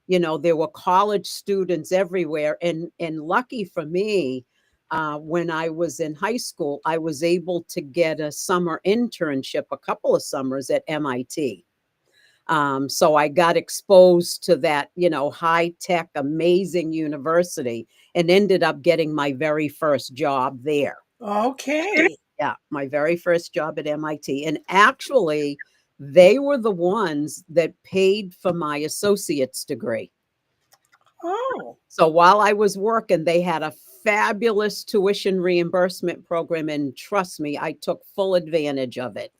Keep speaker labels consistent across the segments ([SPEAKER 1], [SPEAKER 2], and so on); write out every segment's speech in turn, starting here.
[SPEAKER 1] There were college students everywhere. And lucky for me, when I was in high school, I was able to get a summer internship, a couple of summers at MIT. So I got exposed to that, high tech, amazing university, and ended up getting my very first job there.
[SPEAKER 2] Okay.
[SPEAKER 1] Yeah, my very first job at MIT. And actually, they were the ones that paid for my associate's degree.
[SPEAKER 2] Oh,
[SPEAKER 1] So while I was working, they had a fabulous tuition reimbursement program. And trust me, I took full advantage of it.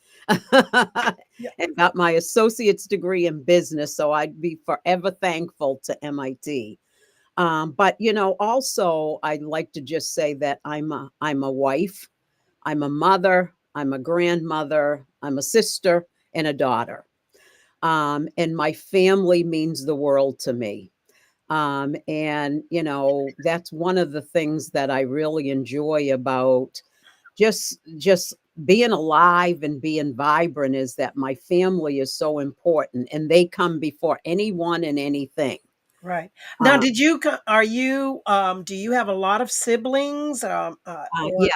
[SPEAKER 2] yeah.
[SPEAKER 1] And got my associate's degree in business. So I'd be forever thankful to MIT. But also I'd like to just say that I'm a wife, I'm a mother, I'm a grandmother, I'm a sister, and a daughter. And my family means the world to me. And that's one of the things that I really enjoy about just being alive and being vibrant, is that my family is so important, and they come before anyone and anything.
[SPEAKER 2] Right. Now,
[SPEAKER 1] Um,
[SPEAKER 2] did you are you do you have a lot of siblings or
[SPEAKER 1] yeah,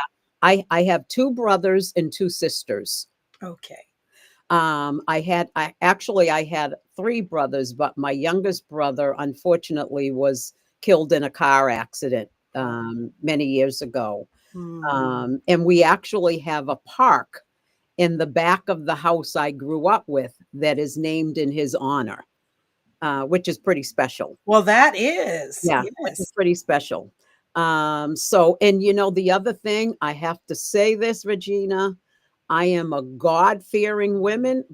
[SPEAKER 1] I have two brothers and two sisters.
[SPEAKER 2] okay.
[SPEAKER 1] I had three brothers, but my youngest brother unfortunately was killed in a car accident
[SPEAKER 2] Oh.
[SPEAKER 1] many years ago.
[SPEAKER 2] Hmm.
[SPEAKER 1] And we actually have a park in the back of the house I grew up with that is named in his honor, which is pretty special.
[SPEAKER 2] Well, that is.
[SPEAKER 1] Yeah, which is
[SPEAKER 2] Yes.
[SPEAKER 1] pretty special. So, and the other thing, I have to say this, Regina, I am a God fearing woman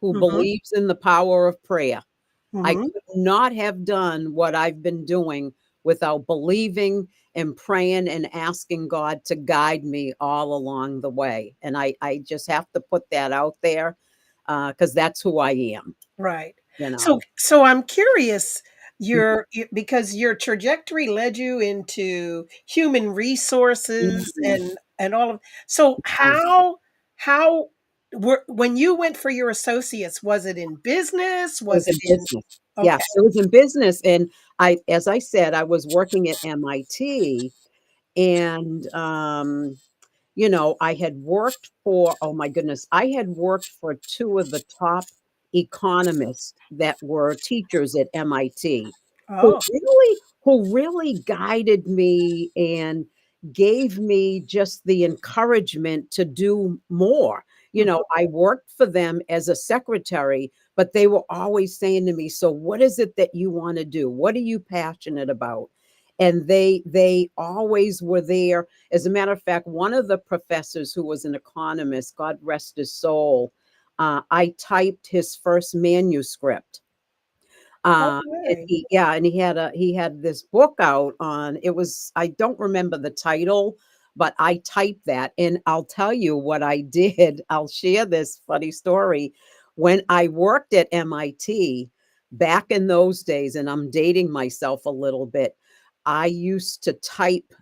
[SPEAKER 1] who
[SPEAKER 2] Mhm.
[SPEAKER 1] believes in the power of prayer. I
[SPEAKER 2] Mhm.
[SPEAKER 1] could not have done what I've been doing without believing and praying and asking God to guide me all along the way. And I just have to put that out there, because that's who I am,
[SPEAKER 2] Right.
[SPEAKER 1] you
[SPEAKER 2] So
[SPEAKER 1] know.
[SPEAKER 2] so I'm curious because your trajectory led you into human resources
[SPEAKER 1] Mhm.
[SPEAKER 2] and all of so
[SPEAKER 1] Yeah.
[SPEAKER 2] how were when you went for your associates, was it in business?
[SPEAKER 1] It
[SPEAKER 2] Was
[SPEAKER 1] was
[SPEAKER 2] it
[SPEAKER 1] in
[SPEAKER 2] in
[SPEAKER 1] business.
[SPEAKER 2] okay.
[SPEAKER 1] Yes, it was in business, and as I said, I was working at MIT, and, I had worked for oh my goodness, I had worked for 2 of the top economists that were teachers at MIT, who
[SPEAKER 2] Oh.
[SPEAKER 1] really guided me and gave me just the encouragement to do more.
[SPEAKER 2] Mhm.
[SPEAKER 1] I worked for them as a secretary, but they were always saying to me, "So what is it that you wanna do? What are you passionate about?" And they always were there. As a matter of fact, one of the professors who was an economist, God rest his soul, I typed his first manuscript. And
[SPEAKER 2] Okay.
[SPEAKER 1] he had this book out on it was I don't remember the title, but I typed that, and I'll tell you what I did. I'll share this funny story. When I worked at MIT back in those days, and I'm dating myself a little bit, I used to type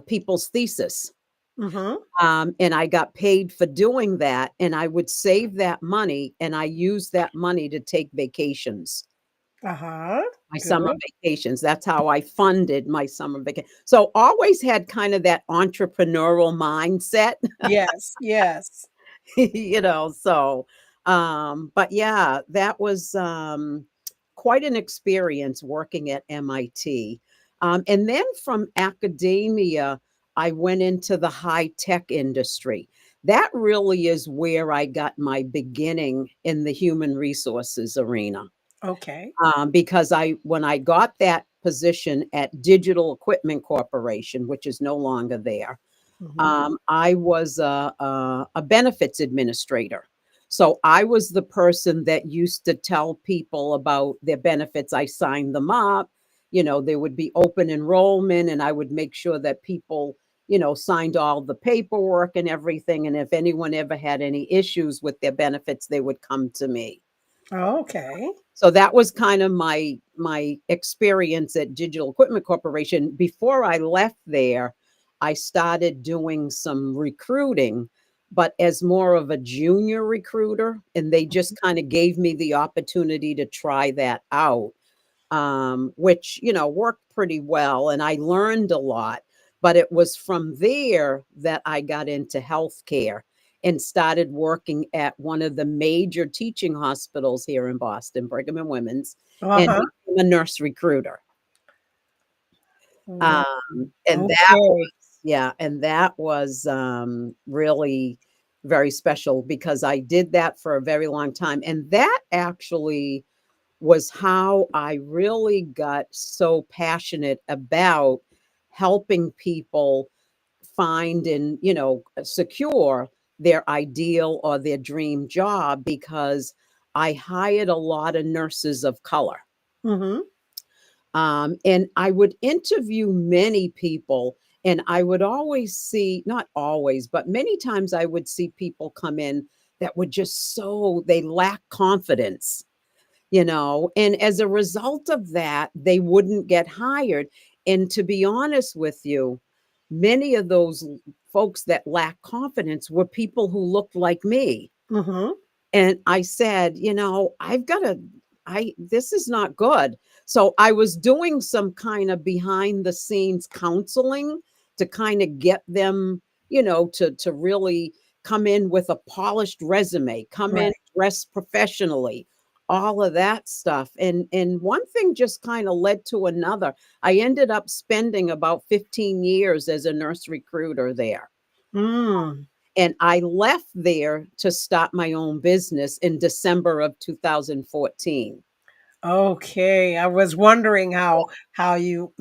[SPEAKER 1] people's thesis.
[SPEAKER 2] Mhm.
[SPEAKER 1] And I got paid for doing that, and I would save that money, and I used that money to take vacations,
[SPEAKER 2] Uh-huh.
[SPEAKER 1] my summer
[SPEAKER 2] Good.
[SPEAKER 1] vacations. That's how I funded my summer vacation. So always had kind of that entrepreneurial mindset,
[SPEAKER 2] Yes, yes.
[SPEAKER 1] but yeah, that was quite an experience working at MIT. And then from academia, I went into the high tech industry. That really is where I got my beginning in the human resources arena.
[SPEAKER 2] Okay.
[SPEAKER 1] Because when I got that position at Digital Equipment Corporation, which is no longer there,
[SPEAKER 2] Mhm.
[SPEAKER 1] I was a benefits administrator. So I was the person that used to tell people about their benefits. I signed them up. There would be open enrollment, and I would make sure that people, signed all the paperwork and everything. And if anyone ever had any issues with their benefits, they would come to me.
[SPEAKER 2] Okay.
[SPEAKER 1] So that was kind of my experience at Digital Equipment Corporation. Before I left there, I started doing some recruiting, but as more of a junior recruiter, and they just kind of gave me the opportunity to try that out. which, worked pretty well. And I learned a lot. But it was from there that I got into healthcare and started working at one of the major teaching hospitals here in Boston, Brigham and Women's, and
[SPEAKER 2] Uh-huh.
[SPEAKER 1] became a nurse recruiter.
[SPEAKER 2] Wow.
[SPEAKER 1] And that
[SPEAKER 2] Okay.
[SPEAKER 1] was, yeah, and that was really very special because I did that for a very long time. And that actually was how I really got so passionate about helping people find and, secure their ideal or their dream job because I hired a lot of nurses of color.
[SPEAKER 2] Mhm.
[SPEAKER 1] And I would interview many people, and I would always see, not always, but many times I would see people come in that were just so, they lack confidence, and as a result of that, they wouldn't get hired. And to be honest with you, many of those folks that lack confidence were people who looked like me.
[SPEAKER 2] Mhm.
[SPEAKER 1] And I said, I've got to, this is not good. So I was doing some kind of behind the scenes counseling to kind of get them, to really come in with a polished resume, come in
[SPEAKER 2] Right.
[SPEAKER 1] dressed professionally, all of that stuff. And one thing just kind of led to another. I ended up spending about 15 years as a nurse recruiter there.
[SPEAKER 2] Mm.
[SPEAKER 1] And I left there to start my own business in December of 2014.
[SPEAKER 2] Okay, I was wondering how you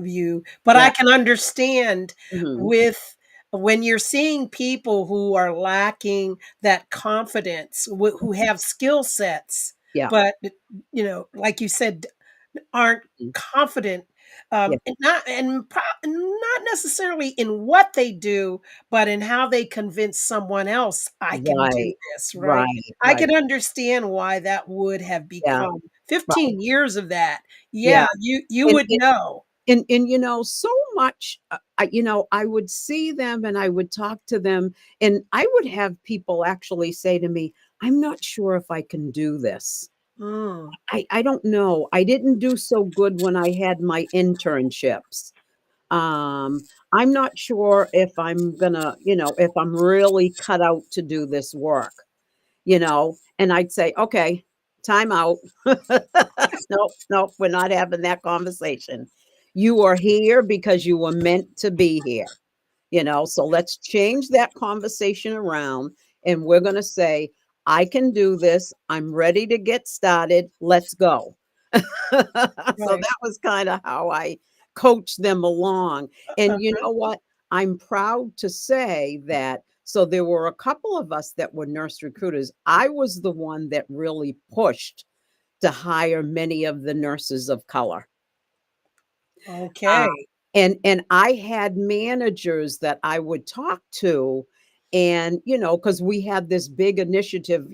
[SPEAKER 2] but
[SPEAKER 1] Yeah.
[SPEAKER 2] I can understand
[SPEAKER 1] Mhm.
[SPEAKER 2] with when you're seeing people who are lacking that confidence, who have skill sets,
[SPEAKER 1] Yeah.
[SPEAKER 2] but like you said, aren't
[SPEAKER 1] Mhm.
[SPEAKER 2] confident,
[SPEAKER 1] Yeah.
[SPEAKER 2] not necessarily in what they do, but in how they convince someone else, "I can do
[SPEAKER 1] Right.
[SPEAKER 2] this," right?
[SPEAKER 1] Right.
[SPEAKER 2] I
[SPEAKER 1] Right.
[SPEAKER 2] can understand why that would have
[SPEAKER 1] Yeah.
[SPEAKER 2] become
[SPEAKER 1] Right.
[SPEAKER 2] 15 years of that.
[SPEAKER 1] Yeah.
[SPEAKER 2] Yeah, you
[SPEAKER 1] And
[SPEAKER 2] would know.
[SPEAKER 1] so much, I would see them and I would talk to them, and I would have people actually say to me, "I'm not sure if I can do this.
[SPEAKER 2] Mm,
[SPEAKER 1] I don't know. I didn't do so good when I had my internships. I'm not sure if I'm gonna, if I'm really cut out to do this work, and I'd say, okay, time out. Nope, nope, we're not having that conversation. You are here because you were meant to be here, so let's change that conversation around and we're going to say, I can do this. I'm ready to get started. Let's go. So
[SPEAKER 2] right.
[SPEAKER 1] that was kind of how I coached them along. And you
[SPEAKER 2] Uh-huh.
[SPEAKER 1] know what? I'm proud to say that. So there were a couple of us that were nurse recruiters. I was the one that really pushed to hire many of the nurses of color. Uh,
[SPEAKER 2] Okay.
[SPEAKER 1] and I had managers that I would talk to, and, because we had this big initiative,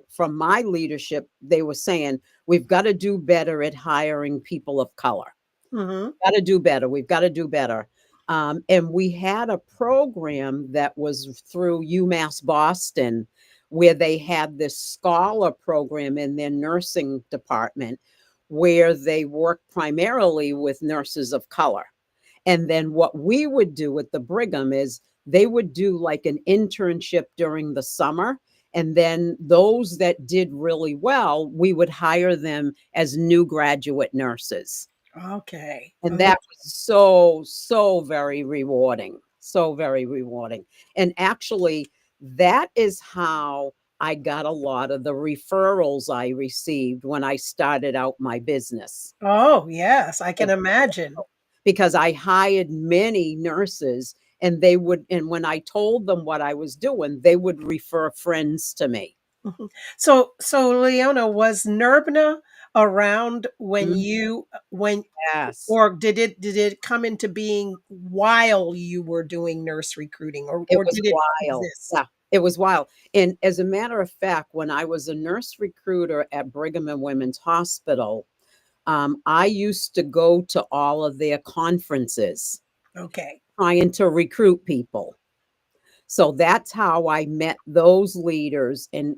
[SPEAKER 1] from my leadership, they were saying, "We've gotta do better at hiring people of color.
[SPEAKER 2] Mhm.
[SPEAKER 1] Gotta do better, we've gotta do better." And we had a program that was through UMass Boston, where they had this scholar program in their nursing department, where they worked primarily with nurses of color. And then what we would do with the Brigham is they would do like an internship during the summer. And then those that did really well, we would hire them as new graduate nurses.
[SPEAKER 2] Okay.
[SPEAKER 1] And
[SPEAKER 2] Oh,
[SPEAKER 1] that was so, so very rewarding. So very rewarding. And actually, that is how I got a lot of the referrals I received when I started out my business.
[SPEAKER 2] oh, yes, I can imagine.
[SPEAKER 1] Because I hired many nurses and they would, and when I told them what I was doing, they would refer friends to me.
[SPEAKER 2] Mhm. So Leona, was NIRBNA around when
[SPEAKER 1] Mhm.
[SPEAKER 2] you when
[SPEAKER 1] Yes.
[SPEAKER 2] or did it come into being while you were doing nurse recruiting, or
[SPEAKER 1] It
[SPEAKER 2] or
[SPEAKER 1] was
[SPEAKER 2] did it
[SPEAKER 1] wild.
[SPEAKER 2] exist?
[SPEAKER 1] Yeah, it was wild. And as a matter of fact, when I was a nurse recruiter at Brigham and Women's Hospital, I used to go to all of their conferences
[SPEAKER 2] Okay.
[SPEAKER 1] trying to recruit people. So that's how I met those leaders and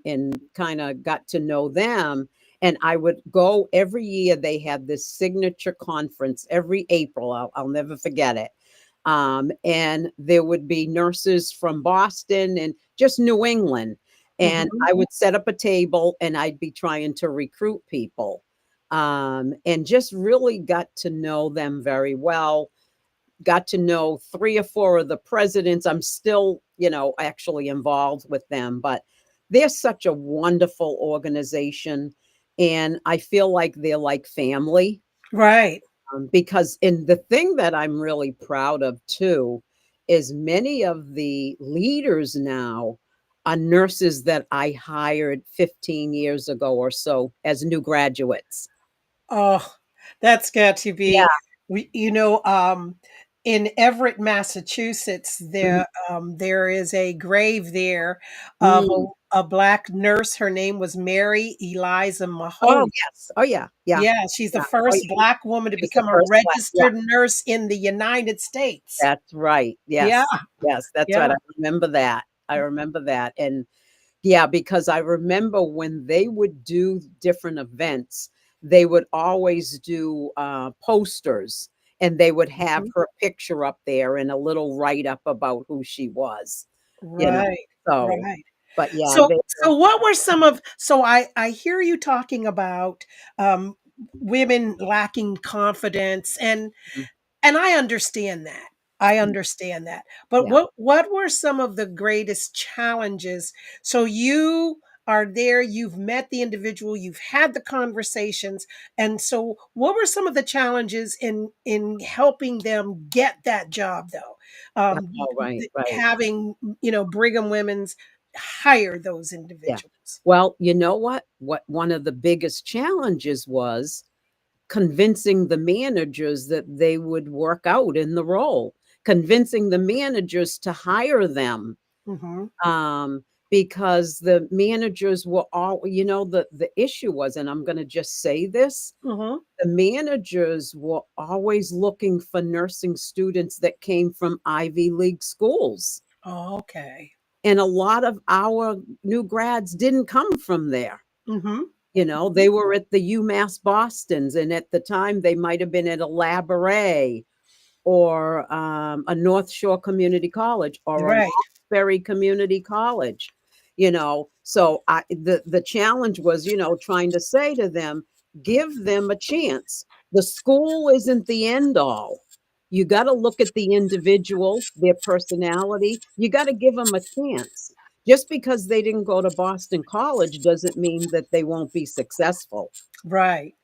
[SPEAKER 1] kind of got to know them. and I would go every year. They had this signature conference every April. I'll never forget it. And there would be nurses from Boston and just New England. And
[SPEAKER 2] Mhm.
[SPEAKER 1] I would set up a table and I'd be trying to recruit people, and just really got to know them very well. Got to know 3 or 4 of the presidents. I'm still, actually involved with them, but they're such a wonderful organization, and I feel like they're like family,
[SPEAKER 2] Right.
[SPEAKER 1] because and the thing that I'm really proud of too is many of the leaders now are nurses that I hired 15 years ago or so as new graduates.
[SPEAKER 2] Oh, that's got to
[SPEAKER 1] Yeah.
[SPEAKER 2] be in Everett, Massachusetts,
[SPEAKER 1] Mhm.
[SPEAKER 2] there is a grave there of
[SPEAKER 1] Mm.
[SPEAKER 2] a Black nurse. Her name was Mary Eliza
[SPEAKER 1] Oh,
[SPEAKER 2] Mahoney.
[SPEAKER 1] yes. Oh, yeah. Yeah.
[SPEAKER 2] Yeah, she's the
[SPEAKER 1] Yeah. Oh,
[SPEAKER 2] first
[SPEAKER 1] yeah.
[SPEAKER 2] Black woman to
[SPEAKER 1] She was the
[SPEAKER 2] become a
[SPEAKER 1] first Black. Yeah.
[SPEAKER 2] registered nurse in the United States.
[SPEAKER 1] That's right.
[SPEAKER 2] Yeah,
[SPEAKER 1] Yes. Yes, that's right.
[SPEAKER 2] yeah.
[SPEAKER 1] I remember that. I remember that, and yeah, because I remember when they would do different events, they would always do, posters, and they would have
[SPEAKER 2] Mhm.
[SPEAKER 1] her picture up there and a little write-up about who she was, you know?
[SPEAKER 2] Right,
[SPEAKER 1] So,
[SPEAKER 2] right.
[SPEAKER 1] but yeah,
[SPEAKER 2] So
[SPEAKER 1] they were.
[SPEAKER 2] so what were some of so I hear you talking about, women lacking confidence,
[SPEAKER 1] Mhm,
[SPEAKER 2] and I understand that. I
[SPEAKER 1] mhm,
[SPEAKER 2] understand that. But
[SPEAKER 1] yeah,
[SPEAKER 2] what were some of the greatest challenges? So you are there, you've met the individual, you've had the conversations, and so what were some of the challenges in helping them get that job though?
[SPEAKER 1] oh, right, right,
[SPEAKER 2] Having, Brigham Women's hire those
[SPEAKER 1] yeah.
[SPEAKER 2] individuals.
[SPEAKER 1] Well, you know what? What one of the biggest challenges was convincing the managers that they would work out in the role, convincing the managers to hire them,
[SPEAKER 2] Mhm.
[SPEAKER 1] um, because the managers were all, the issue was, and I'm gonna just say this,
[SPEAKER 2] Mhm.
[SPEAKER 1] the managers were always looking for nursing students that came from Ivy League schools,
[SPEAKER 2] Oh, okay.
[SPEAKER 1] and a lot of our new grads didn't come from there.
[SPEAKER 2] Mhm.
[SPEAKER 1] They were at the UMass Bostons, and at the time, they might have been at a Labouré or, a North Shore Community College or a
[SPEAKER 2] Right.
[SPEAKER 1] Roxbury Community College, So the challenge was, trying to say to them, "Give them a chance. The school isn't the end all. You gotta look at the individual, their personality. You gotta give them a chance. Just because they didn't go to Boston College doesn't mean that they won't be successful."
[SPEAKER 2] Right.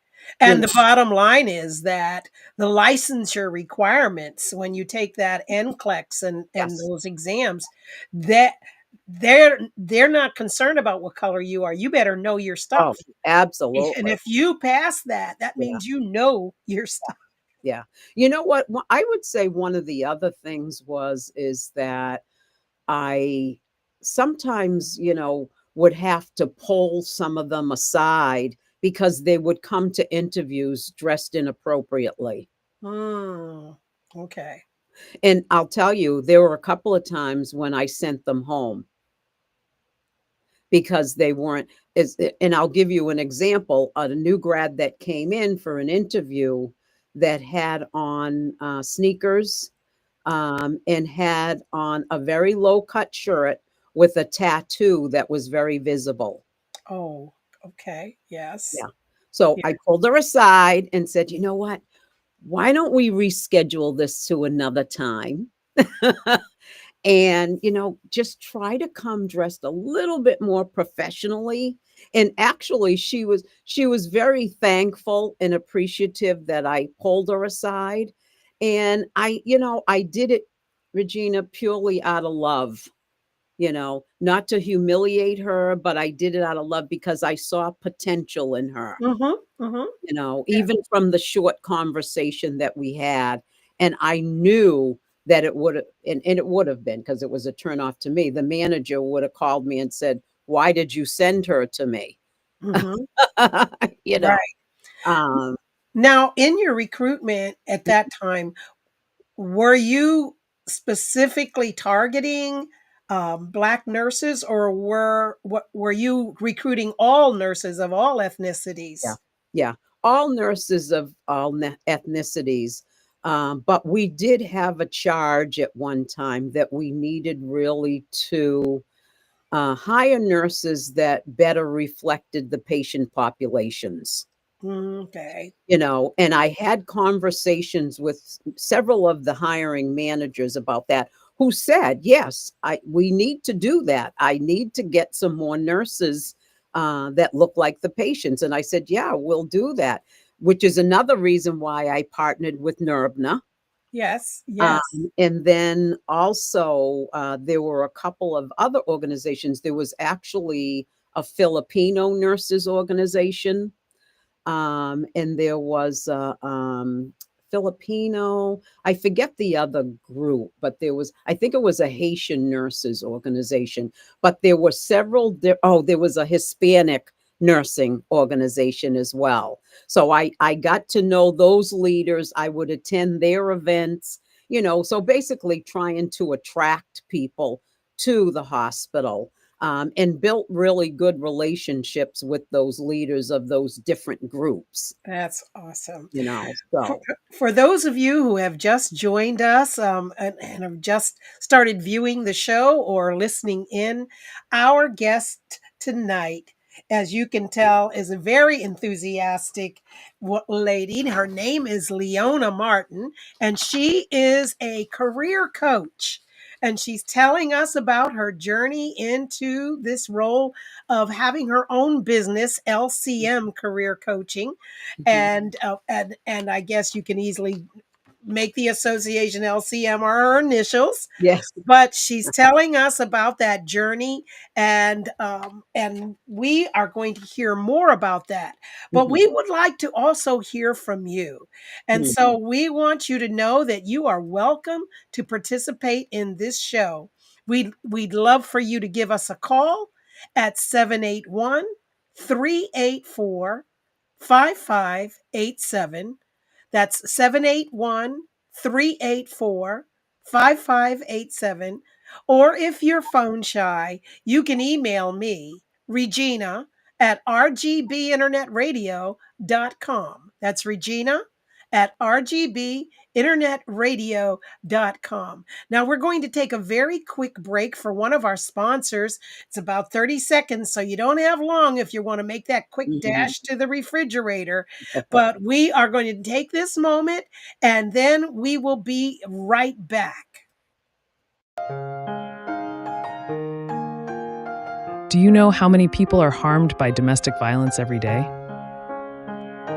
[SPEAKER 1] You
[SPEAKER 2] And
[SPEAKER 1] know?
[SPEAKER 2] the bottom line is that the licensure requirements, when you take that NCLEX and
[SPEAKER 1] Yes.
[SPEAKER 2] those exams, that they're not concerned about what color you are. You better know your
[SPEAKER 1] Oh,
[SPEAKER 2] stuff. And
[SPEAKER 1] absolutely.
[SPEAKER 2] if you pass that, that
[SPEAKER 1] Yeah.
[SPEAKER 2] means you know your stuff.
[SPEAKER 1] Yeah. You know what? I would say one of the other things is that I sometimes, would have to pull some of them aside because they would come to interviews dressed inappropriately.
[SPEAKER 2] Mm, okay.
[SPEAKER 1] And I'll tell you, there were a couple of times when I sent them home because they weren't and I'll give you an example, a new grad that came in for an interview that had on, sneakers, and had on a very low cut shirt with a tattoo that was very visible.
[SPEAKER 2] Oh, okay. Yes.
[SPEAKER 1] Yeah. So
[SPEAKER 2] Yeah.
[SPEAKER 1] I pulled her aside and said, "You know what? Why don't we reschedule this to another time?" And, just try to come dressed a little bit more professionally. And actually, she was very thankful and appreciative that I pulled her aside. And I did it, Regina, purely out of love, not to humiliate her, but I did it out of love because I saw potential in her,
[SPEAKER 2] Mhm. Mhm. Yeah.
[SPEAKER 1] even from the short conversation that we had. And I knew that it would have, and it would have been because it was a turn off to me. The manager would have called me and said, "Why did you send her to me?"
[SPEAKER 2] Mhm.
[SPEAKER 1] you know,
[SPEAKER 2] Right.
[SPEAKER 1] um,
[SPEAKER 2] Now, in your recruitment at that time, were you specifically targeting, Black nurses, or were you recruiting all nurses of all
[SPEAKER 1] Yeah.
[SPEAKER 2] ethnicities?
[SPEAKER 1] Yeah. All nurses of all ethnicities. But we did have a charge at one time that we needed really to hire nurses that better reflected the patient populations.
[SPEAKER 2] Okay.
[SPEAKER 1] And I had conversations with several of the hiring managers about that, who said, yes, we need to do that. I need to get some more nurses that look like the patients. And I said, yeah, we'll do that, which is another reason why I partnered with NERBNA.
[SPEAKER 2] Yes,
[SPEAKER 1] Um,
[SPEAKER 2] yes.
[SPEAKER 1] and then also, there were a couple of other organizations. There was actually a Filipino nurses organization, and there was a Filipino, I forget the other group, but I think it was a Haitian nurses organization, but there were several, there was a Hispanic nursing organization as well. So I got to know those leaders. I would attend their events, so basically trying to attract people to the hospital, and built really good relationships with those leaders of those different groups,
[SPEAKER 2] That's awesome. For,
[SPEAKER 1] so.
[SPEAKER 2] for those of you who have just joined us, and have just started viewing the show or listening in, our guest tonight, as you can tell, is a very enthusiastic lady. Her name is Leona Martin, and she is a career coach. And she's telling us about her journey into this role of having her own business, LCM Career Coaching,
[SPEAKER 1] Mhm.
[SPEAKER 2] and I guess you can easily make the association. LCM are her initials,
[SPEAKER 1] Yes.
[SPEAKER 2] but she's telling us about that journey, and we are going to hear more about that. But
[SPEAKER 1] Mhm.
[SPEAKER 2] we would like to also hear from you, and
[SPEAKER 1] Mhm.
[SPEAKER 2] so we want you to know that you are welcome to participate in this show. We'd love for you to give us a call at 781-384-5587. That's 781-384-5587. Or if you're phone shy, you can email me, Regina, at rgbinternetradio.com. That's Regina at rgbinternetradio.com. Now we're going to take a very quick break for one of our sponsors. It's about 30 seconds, so you don't have long if you want to make that quick
[SPEAKER 1] Mhm.
[SPEAKER 2] dash to the refrigerator. But we are going to take this moment, and then we will be right back.
[SPEAKER 3] Do you know how many people are harmed by domestic violence every day?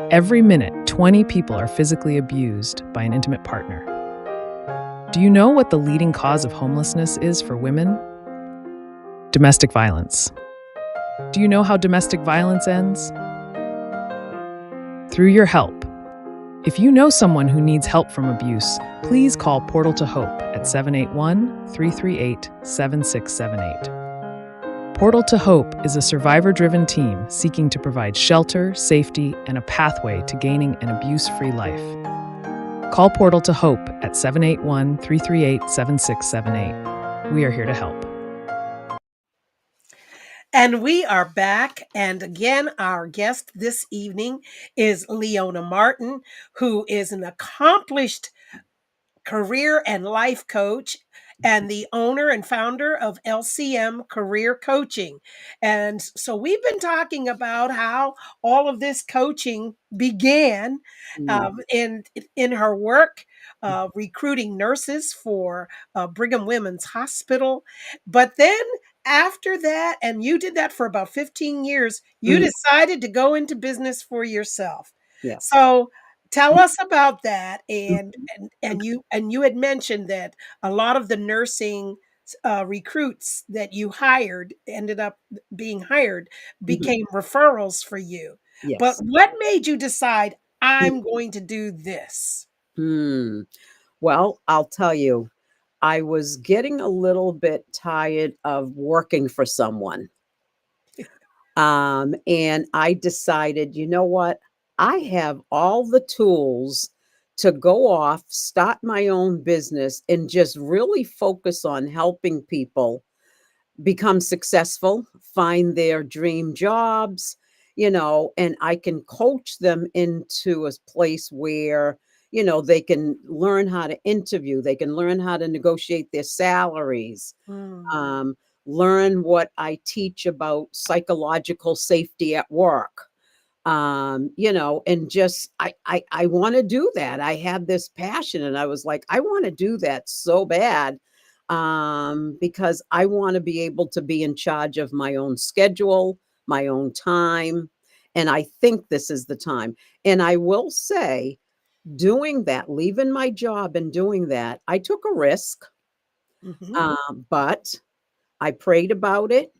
[SPEAKER 3] Every minute, 20 people are physically abused by an intimate partner. Do you know what the leading cause of homelessness is for women? Domestic violence. Do you know how domestic violence ends? Through your help. If you know someone who needs help from abuse, please call Portal to Hope at 781-338-7678. Portal to Hope is a survivor-driven team seeking to provide shelter, safety, and a pathway to gaining an abuse-free life. Call Portal to Hope at 781-338-7678. We are here to help.
[SPEAKER 2] And we are back. And again, our guest this evening is Leona Martin, who is an accomplished career and life coach and the owner and founder of LCM Career Coaching. And so we've been talking about how all of this coaching began,
[SPEAKER 1] Mm.
[SPEAKER 2] in her work, recruiting nurses for Brigham Women's Hospital. But then after that, and you did that for about 15 years, you
[SPEAKER 1] Mhm.
[SPEAKER 2] decided to go into business for yourself.
[SPEAKER 1] Yes.
[SPEAKER 2] So tell us about that,
[SPEAKER 1] Mhm.
[SPEAKER 2] and you had mentioned that a lot of the nursing recruits that you hired ended up being hired,
[SPEAKER 1] Mhm.
[SPEAKER 2] became referrals for you. But
[SPEAKER 1] Yes.
[SPEAKER 2] what made you decide, I'm going to do this?
[SPEAKER 1] Hmm. Well, I'll tell you, I was getting a little bit tired of working for someone. And I decided, you know what? I have all the tools to go off, start my own business, and just really focus on helping people. become successful, find their dream jobs, and I can coach them into a place where, they can learn how to interview, they can learn how to negotiate their salaries,
[SPEAKER 2] Mm.
[SPEAKER 1] um, learn what I teach about psychological safety at work. And just I want to do that. I had this passion and I was like, I want to do that so bad. Because I want to be able to be in charge of my own schedule, my own time. And I think this is the time. And I will say, doing that, leaving my job and doing that, I took a risk,
[SPEAKER 2] Mhm.
[SPEAKER 1] but I prayed about it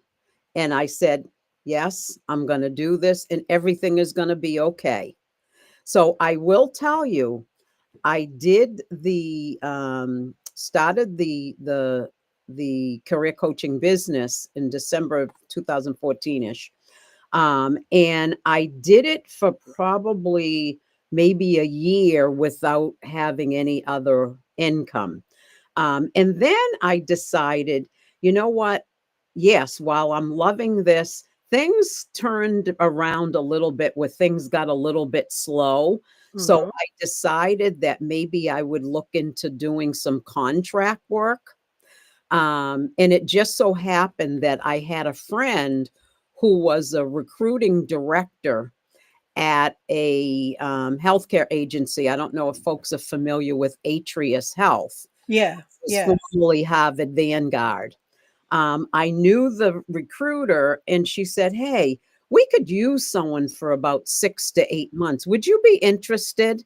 [SPEAKER 1] and I said, yes, I'm going to do this and everything is going to be okay. So I will tell you, I did started the career coaching business in December of 2014-ish. And I did it for probably maybe a year without having any other income. And then I decided, you know what? Yes, while I'm loving this, things turned around a little bit where things got a little bit slow. So
[SPEAKER 2] Mhm.
[SPEAKER 1] I decided that maybe I would look into doing some contract work. And it just so happened that I had a friend who was a recruiting director at a healthcare agency. I don't know if folks are familiar with Atrius Health.
[SPEAKER 2] Yeah.
[SPEAKER 1] Was
[SPEAKER 2] Yeah.
[SPEAKER 1] formerly Harvard Vanguard. I knew the recruiter, and she said, "Hey, we could use someone for about 6 to 8 months. Would you be interested?"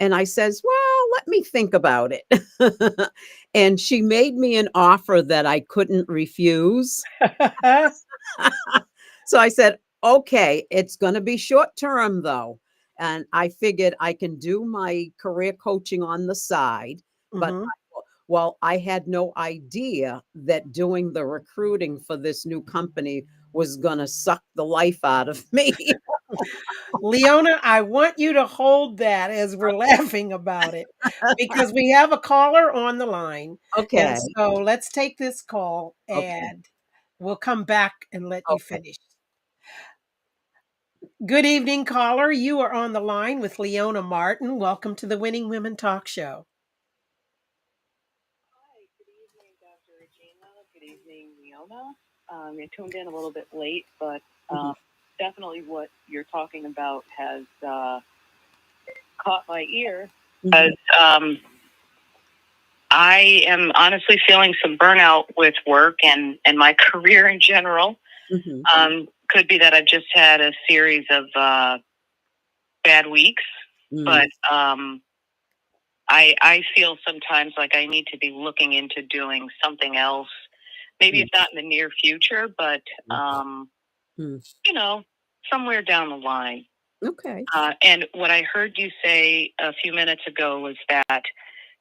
[SPEAKER 1] And I says, "Well, let me think about it." And she made me an offer that I couldn't refuse. So I said, "Okay, it's gonna be short term though." And I figured I can do my career coaching on the side, but
[SPEAKER 2] Mhm.
[SPEAKER 1] well, I had no idea that doing the recruiting for this new company was gonna suck the life out of me.
[SPEAKER 2] Leona, I want you to hold that as we're laughing about it because we have a caller on the line. And
[SPEAKER 1] Okay,
[SPEAKER 2] so let's take this call
[SPEAKER 1] okay,
[SPEAKER 2] and we'll come back and let you
[SPEAKER 1] okay.
[SPEAKER 2] finish. Good evening, caller. You are on the line with Leona Martin. Welcome to the Winning Women Talk Show.
[SPEAKER 4] Hi, good evening, Dr. Regina. Good evening, Leona. I tuned in a little bit late, but
[SPEAKER 1] Mhm,
[SPEAKER 4] definitely what you're talking about has caught my ear.
[SPEAKER 1] mhm,
[SPEAKER 4] I am honestly feeling some burnout with work and my career in general.
[SPEAKER 1] mhm,
[SPEAKER 4] Could be that I've just had a series of bad weeks,
[SPEAKER 1] mm,
[SPEAKER 4] but I feel sometimes like I need to be looking into doing something else. Maybe
[SPEAKER 1] mm,
[SPEAKER 4] it's not in the near future, but
[SPEAKER 1] mm, mm.
[SPEAKER 4] you know, somewhere down the line.
[SPEAKER 1] Okay.
[SPEAKER 4] And what I heard you say a few minutes ago was that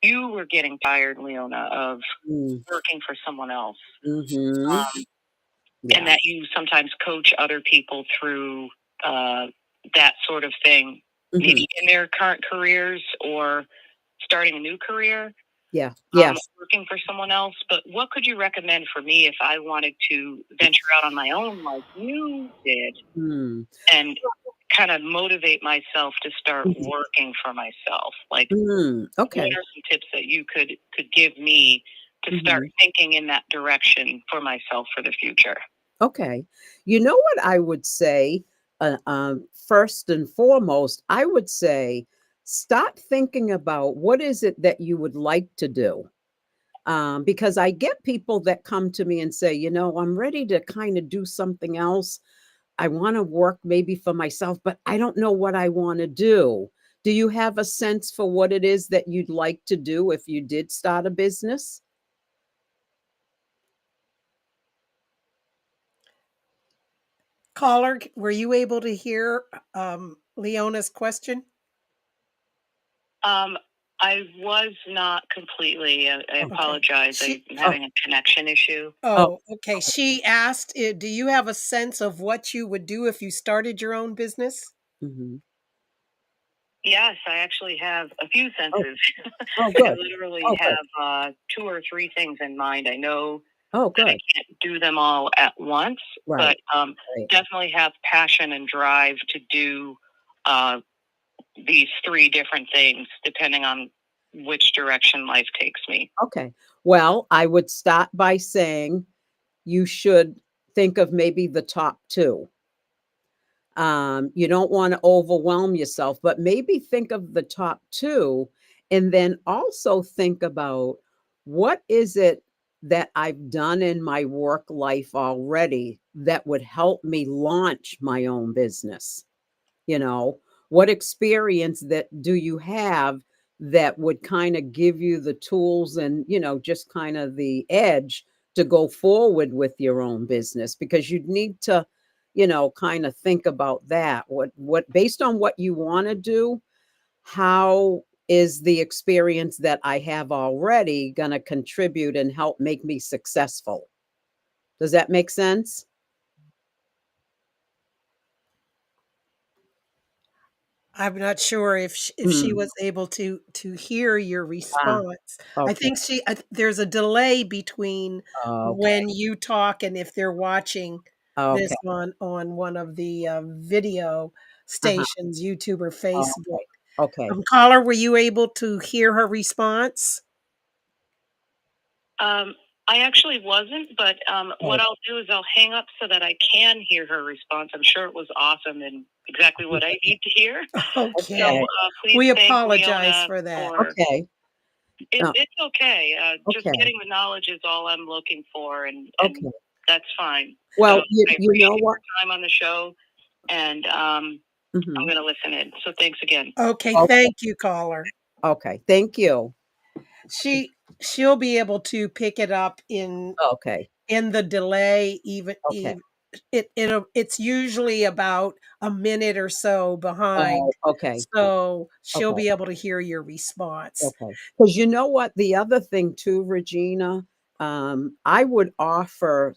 [SPEAKER 4] you were getting tired, Leona, of
[SPEAKER 1] Mm,
[SPEAKER 4] working for someone else,
[SPEAKER 1] mhm.
[SPEAKER 4] um, and
[SPEAKER 1] Yeah.
[SPEAKER 4] that you sometimes coach other people through uh, that sort of thing,
[SPEAKER 1] Mhm.
[SPEAKER 4] maybe in their current careers or starting a new career.
[SPEAKER 1] Yeah. Yes.
[SPEAKER 4] Working for someone else. But what could you recommend for me if I wanted to venture out on my own, like you did,
[SPEAKER 1] Mm,
[SPEAKER 4] and kind of motivate myself to start
[SPEAKER 1] mhm,
[SPEAKER 4] working for myself? Like, what
[SPEAKER 1] okay.
[SPEAKER 4] are some tips that you could give me to start
[SPEAKER 1] Mhm.
[SPEAKER 4] thinking in that direction for myself for the future?
[SPEAKER 1] Okay. You know what I would say? First and foremost, I would say start thinking about what is it that you would like to do. Because I get people that come to me and say, I'm ready to kind of do something else. I want to work maybe for myself, but I don't know what I want to do. Do you have a sense for what it is that you'd like to do if you did start a business?
[SPEAKER 2] Caller, were you able to hear Leona's question?
[SPEAKER 4] Um, I was not completely. I
[SPEAKER 1] Okay.
[SPEAKER 4] apologize.
[SPEAKER 2] She
[SPEAKER 4] I'm
[SPEAKER 1] Oh,
[SPEAKER 4] having a connection issue.
[SPEAKER 1] oh,
[SPEAKER 2] Oh, okay. She asked, do you have a sense of what you would do if you started your own business?
[SPEAKER 1] mhm.
[SPEAKER 4] Yes, I actually have a few
[SPEAKER 1] Oh,
[SPEAKER 4] senses.
[SPEAKER 1] oh,
[SPEAKER 4] I
[SPEAKER 1] good.
[SPEAKER 4] literally
[SPEAKER 1] Oh, good.
[SPEAKER 4] have two or three things in mind. I know
[SPEAKER 1] Oh,
[SPEAKER 4] that I
[SPEAKER 1] good.
[SPEAKER 4] can't do them all at once, but
[SPEAKER 1] Right. Right.
[SPEAKER 4] definitely have passion and drive to do uh, these three different things depending on which direction life takes me.
[SPEAKER 1] Okay. Well, I would start by saying you should think of maybe the top 2. You don't wanna overwhelm yourself, but maybe think of the top 2, and then also think about what is it that I've done in my work life already that would help me launch my own business? You know, what experience that do you have that would kinda give you the tools and, just kinda the edge to go forward with your own business? Because you'd need to, kinda think about that. What based on what you wanna do, how is the experience that I have already gonna contribute and help make me successful? Does that make sense?
[SPEAKER 2] I'm not sure if she
[SPEAKER 1] Mm.
[SPEAKER 2] was able to hear your
[SPEAKER 1] Ah,
[SPEAKER 2] response. I
[SPEAKER 1] okay.
[SPEAKER 2] think there's a delay between
[SPEAKER 1] Okay.
[SPEAKER 2] when you talk and if they're watching this
[SPEAKER 1] Okay.
[SPEAKER 2] on one of the, video
[SPEAKER 1] Uh-huh.
[SPEAKER 2] stations, YouTube or
[SPEAKER 1] Okay.
[SPEAKER 2] Facebook.
[SPEAKER 1] Okay.
[SPEAKER 2] Caller, were you able to hear her response?
[SPEAKER 4] Um, I actually wasn't, but what
[SPEAKER 1] Okay.
[SPEAKER 4] I'll do is I'll hang up so that I can hear her response. I'm sure it was awesome and exactly what I need to hear. So
[SPEAKER 2] Okay.
[SPEAKER 1] Okay.
[SPEAKER 4] please
[SPEAKER 2] We
[SPEAKER 4] thank
[SPEAKER 2] apologize
[SPEAKER 4] Leona
[SPEAKER 2] for that.
[SPEAKER 4] for
[SPEAKER 1] Okay. Oh,
[SPEAKER 4] it's okay. Just
[SPEAKER 1] okay.
[SPEAKER 4] getting the knowledge is all I'm looking for, and
[SPEAKER 1] Okay.
[SPEAKER 4] that's fine. So
[SPEAKER 1] Well,
[SPEAKER 4] I
[SPEAKER 1] you know
[SPEAKER 4] appreciate
[SPEAKER 1] what?
[SPEAKER 4] your time on the show, and I'm
[SPEAKER 1] Mhm.
[SPEAKER 4] going to listen in. So thanks again.
[SPEAKER 2] Okay,
[SPEAKER 1] Okay.
[SPEAKER 2] thank you, caller.
[SPEAKER 1] Okay. Thank you.
[SPEAKER 2] She'll be able to pick it up
[SPEAKER 1] Okay.
[SPEAKER 2] in the delay
[SPEAKER 1] Okay.
[SPEAKER 2] it's usually about a minute or so behind,
[SPEAKER 1] Oh, okay.
[SPEAKER 2] so she'll
[SPEAKER 1] Okay.
[SPEAKER 2] be able to hear your response.
[SPEAKER 1] Okay. Because you know what? The other thing too, Regina, I would offer,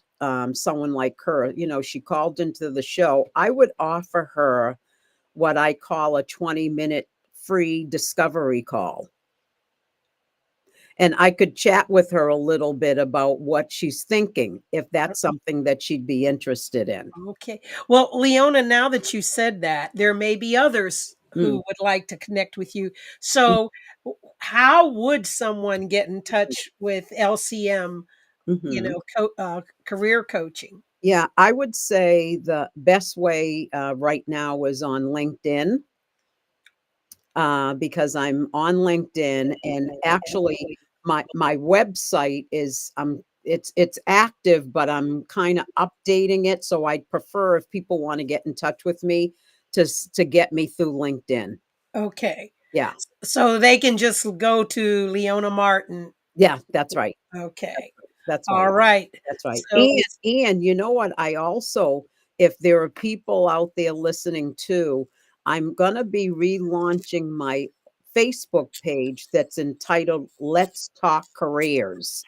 [SPEAKER 1] someone like her, she called into the show. I would offer her what I call a 20-minute free discovery call. And I could chat with her a little bit about what she's thinking, if that's something that she'd be interested in.
[SPEAKER 2] Okay. Well, Leona, now that you said that, there may be others who
[SPEAKER 1] Mm,
[SPEAKER 2] would like to connect with you.
[SPEAKER 1] mm,
[SPEAKER 2] So, how would someone get in touch with LCM,
[SPEAKER 1] mhm.
[SPEAKER 2] career coaching?
[SPEAKER 1] Yeah, I would say the best way, right now is on LinkedIn, because I'm on LinkedIn, and actually my website is, it's active, but I'm kinda updating it, so I'd prefer if people wanna get in touch with me to get me through LinkedIn.
[SPEAKER 2] Okay.
[SPEAKER 1] Yeah.
[SPEAKER 2] So they can just go to Leona Martin.
[SPEAKER 1] Yeah, that's right. That's
[SPEAKER 2] Okay.
[SPEAKER 1] right. That's
[SPEAKER 2] All
[SPEAKER 1] right.
[SPEAKER 2] right.
[SPEAKER 1] That's right.
[SPEAKER 2] So
[SPEAKER 1] And you know what? I also, if there are people out there listening too, I'm gonna be relaunching my Facebook page that's entitled Let's Talk Careers.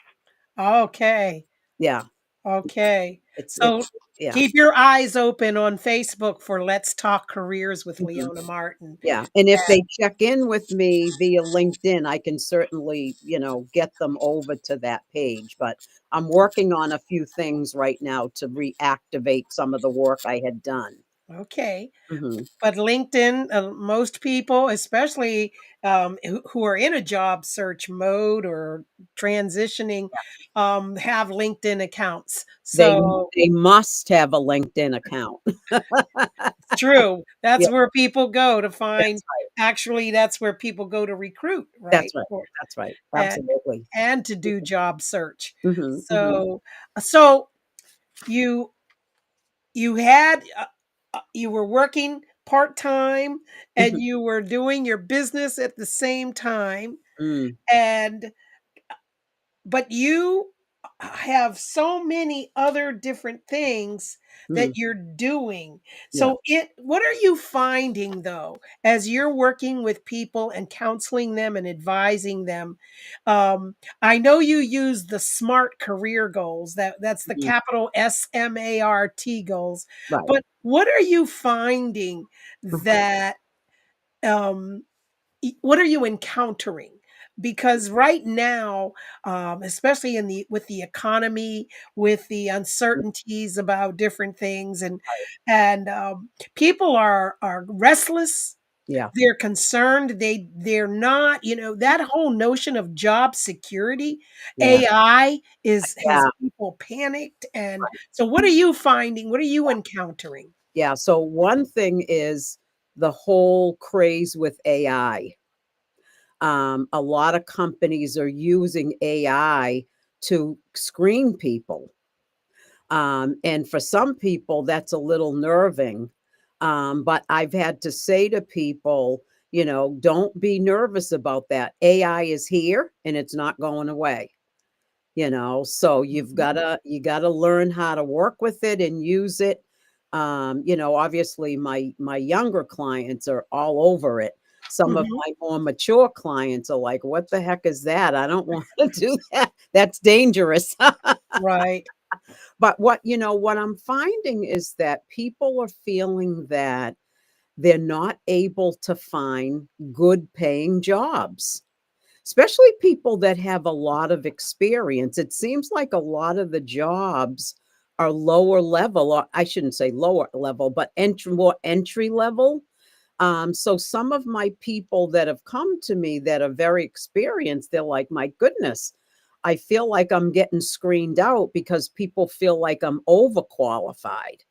[SPEAKER 2] okay.
[SPEAKER 1] Yeah,
[SPEAKER 2] Okay.
[SPEAKER 1] it's
[SPEAKER 2] So
[SPEAKER 1] yeah.
[SPEAKER 2] keep your eyes open on Facebook for Let's Talk Careers with
[SPEAKER 1] Mhm.
[SPEAKER 2] Leona Martin.
[SPEAKER 1] Yeah, and if they check in with me via LinkedIn, I can certainly, get them over to that page, but I'm working on a few things right now to reactivate some of the work I had done.
[SPEAKER 2] Okay.
[SPEAKER 1] Mhm.
[SPEAKER 2] But LinkedIn, most people, especially who are in a job search mode or transitioning, have LinkedIn accounts.
[SPEAKER 1] They
[SPEAKER 2] So
[SPEAKER 1] they must have a LinkedIn account.
[SPEAKER 2] it's true. That's
[SPEAKER 1] Yeah,
[SPEAKER 2] where people go to
[SPEAKER 1] that's
[SPEAKER 2] find.
[SPEAKER 1] right.
[SPEAKER 2] Actually, that's where people go to recruit,
[SPEAKER 1] That's
[SPEAKER 2] right?
[SPEAKER 1] right. That's right.
[SPEAKER 2] And,
[SPEAKER 1] Absolutely.
[SPEAKER 2] and to do job search.
[SPEAKER 1] Mhm, mhm,
[SPEAKER 2] So you you had you were working part-time
[SPEAKER 1] mhm,
[SPEAKER 2] and you were doing your business at the same time,
[SPEAKER 1] mm,
[SPEAKER 2] and but you have so many other different things that
[SPEAKER 1] mm,
[SPEAKER 2] you're doing.
[SPEAKER 1] yeah,
[SPEAKER 2] So it what are you finding though as you're working with people and counseling them and advising them? I know you use the SMART career goals. That's the
[SPEAKER 1] mhm,
[SPEAKER 2] capital SMART goals.
[SPEAKER 1] right,
[SPEAKER 2] But what are you finding
[SPEAKER 1] uh-huh,
[SPEAKER 2] that what are you encountering? because right now, especially in the with the economy, with the uncertainties about different things, and people are restless.
[SPEAKER 1] Yeah.
[SPEAKER 2] They're concerned. They're not, that whole notion of job security,
[SPEAKER 1] Yeah.
[SPEAKER 2] AI is has
[SPEAKER 1] Yeah.
[SPEAKER 2] people panicked. And so what are you finding? What are you encountering?
[SPEAKER 1] Yeah. So one thing is the whole craze with AI. A lot of companies are using AI to screen people. And for some people, that's a little nerving. But I've had to say to people, don't be nervous about that. AI is here and it's not going away. So
[SPEAKER 2] Mhm.
[SPEAKER 1] you gotta learn how to work with it and use it. Obviously my younger clients are all over it. Some of
[SPEAKER 2] Mhm.
[SPEAKER 1] my more mature clients are like, what the heck is that? I don't want to do that. That's dangerous.
[SPEAKER 2] Right.
[SPEAKER 1] But what I'm finding is that people are feeling that they're not able to find good paying jobs, especially people that have a lot of experience. It seems like a lot of the jobs are lower level, or I shouldn't say lower level, but more entry level. So some of my people that have come to me that are very experienced, they're like, my goodness, I feel like I'm getting screened out because people feel like I'm overqualified.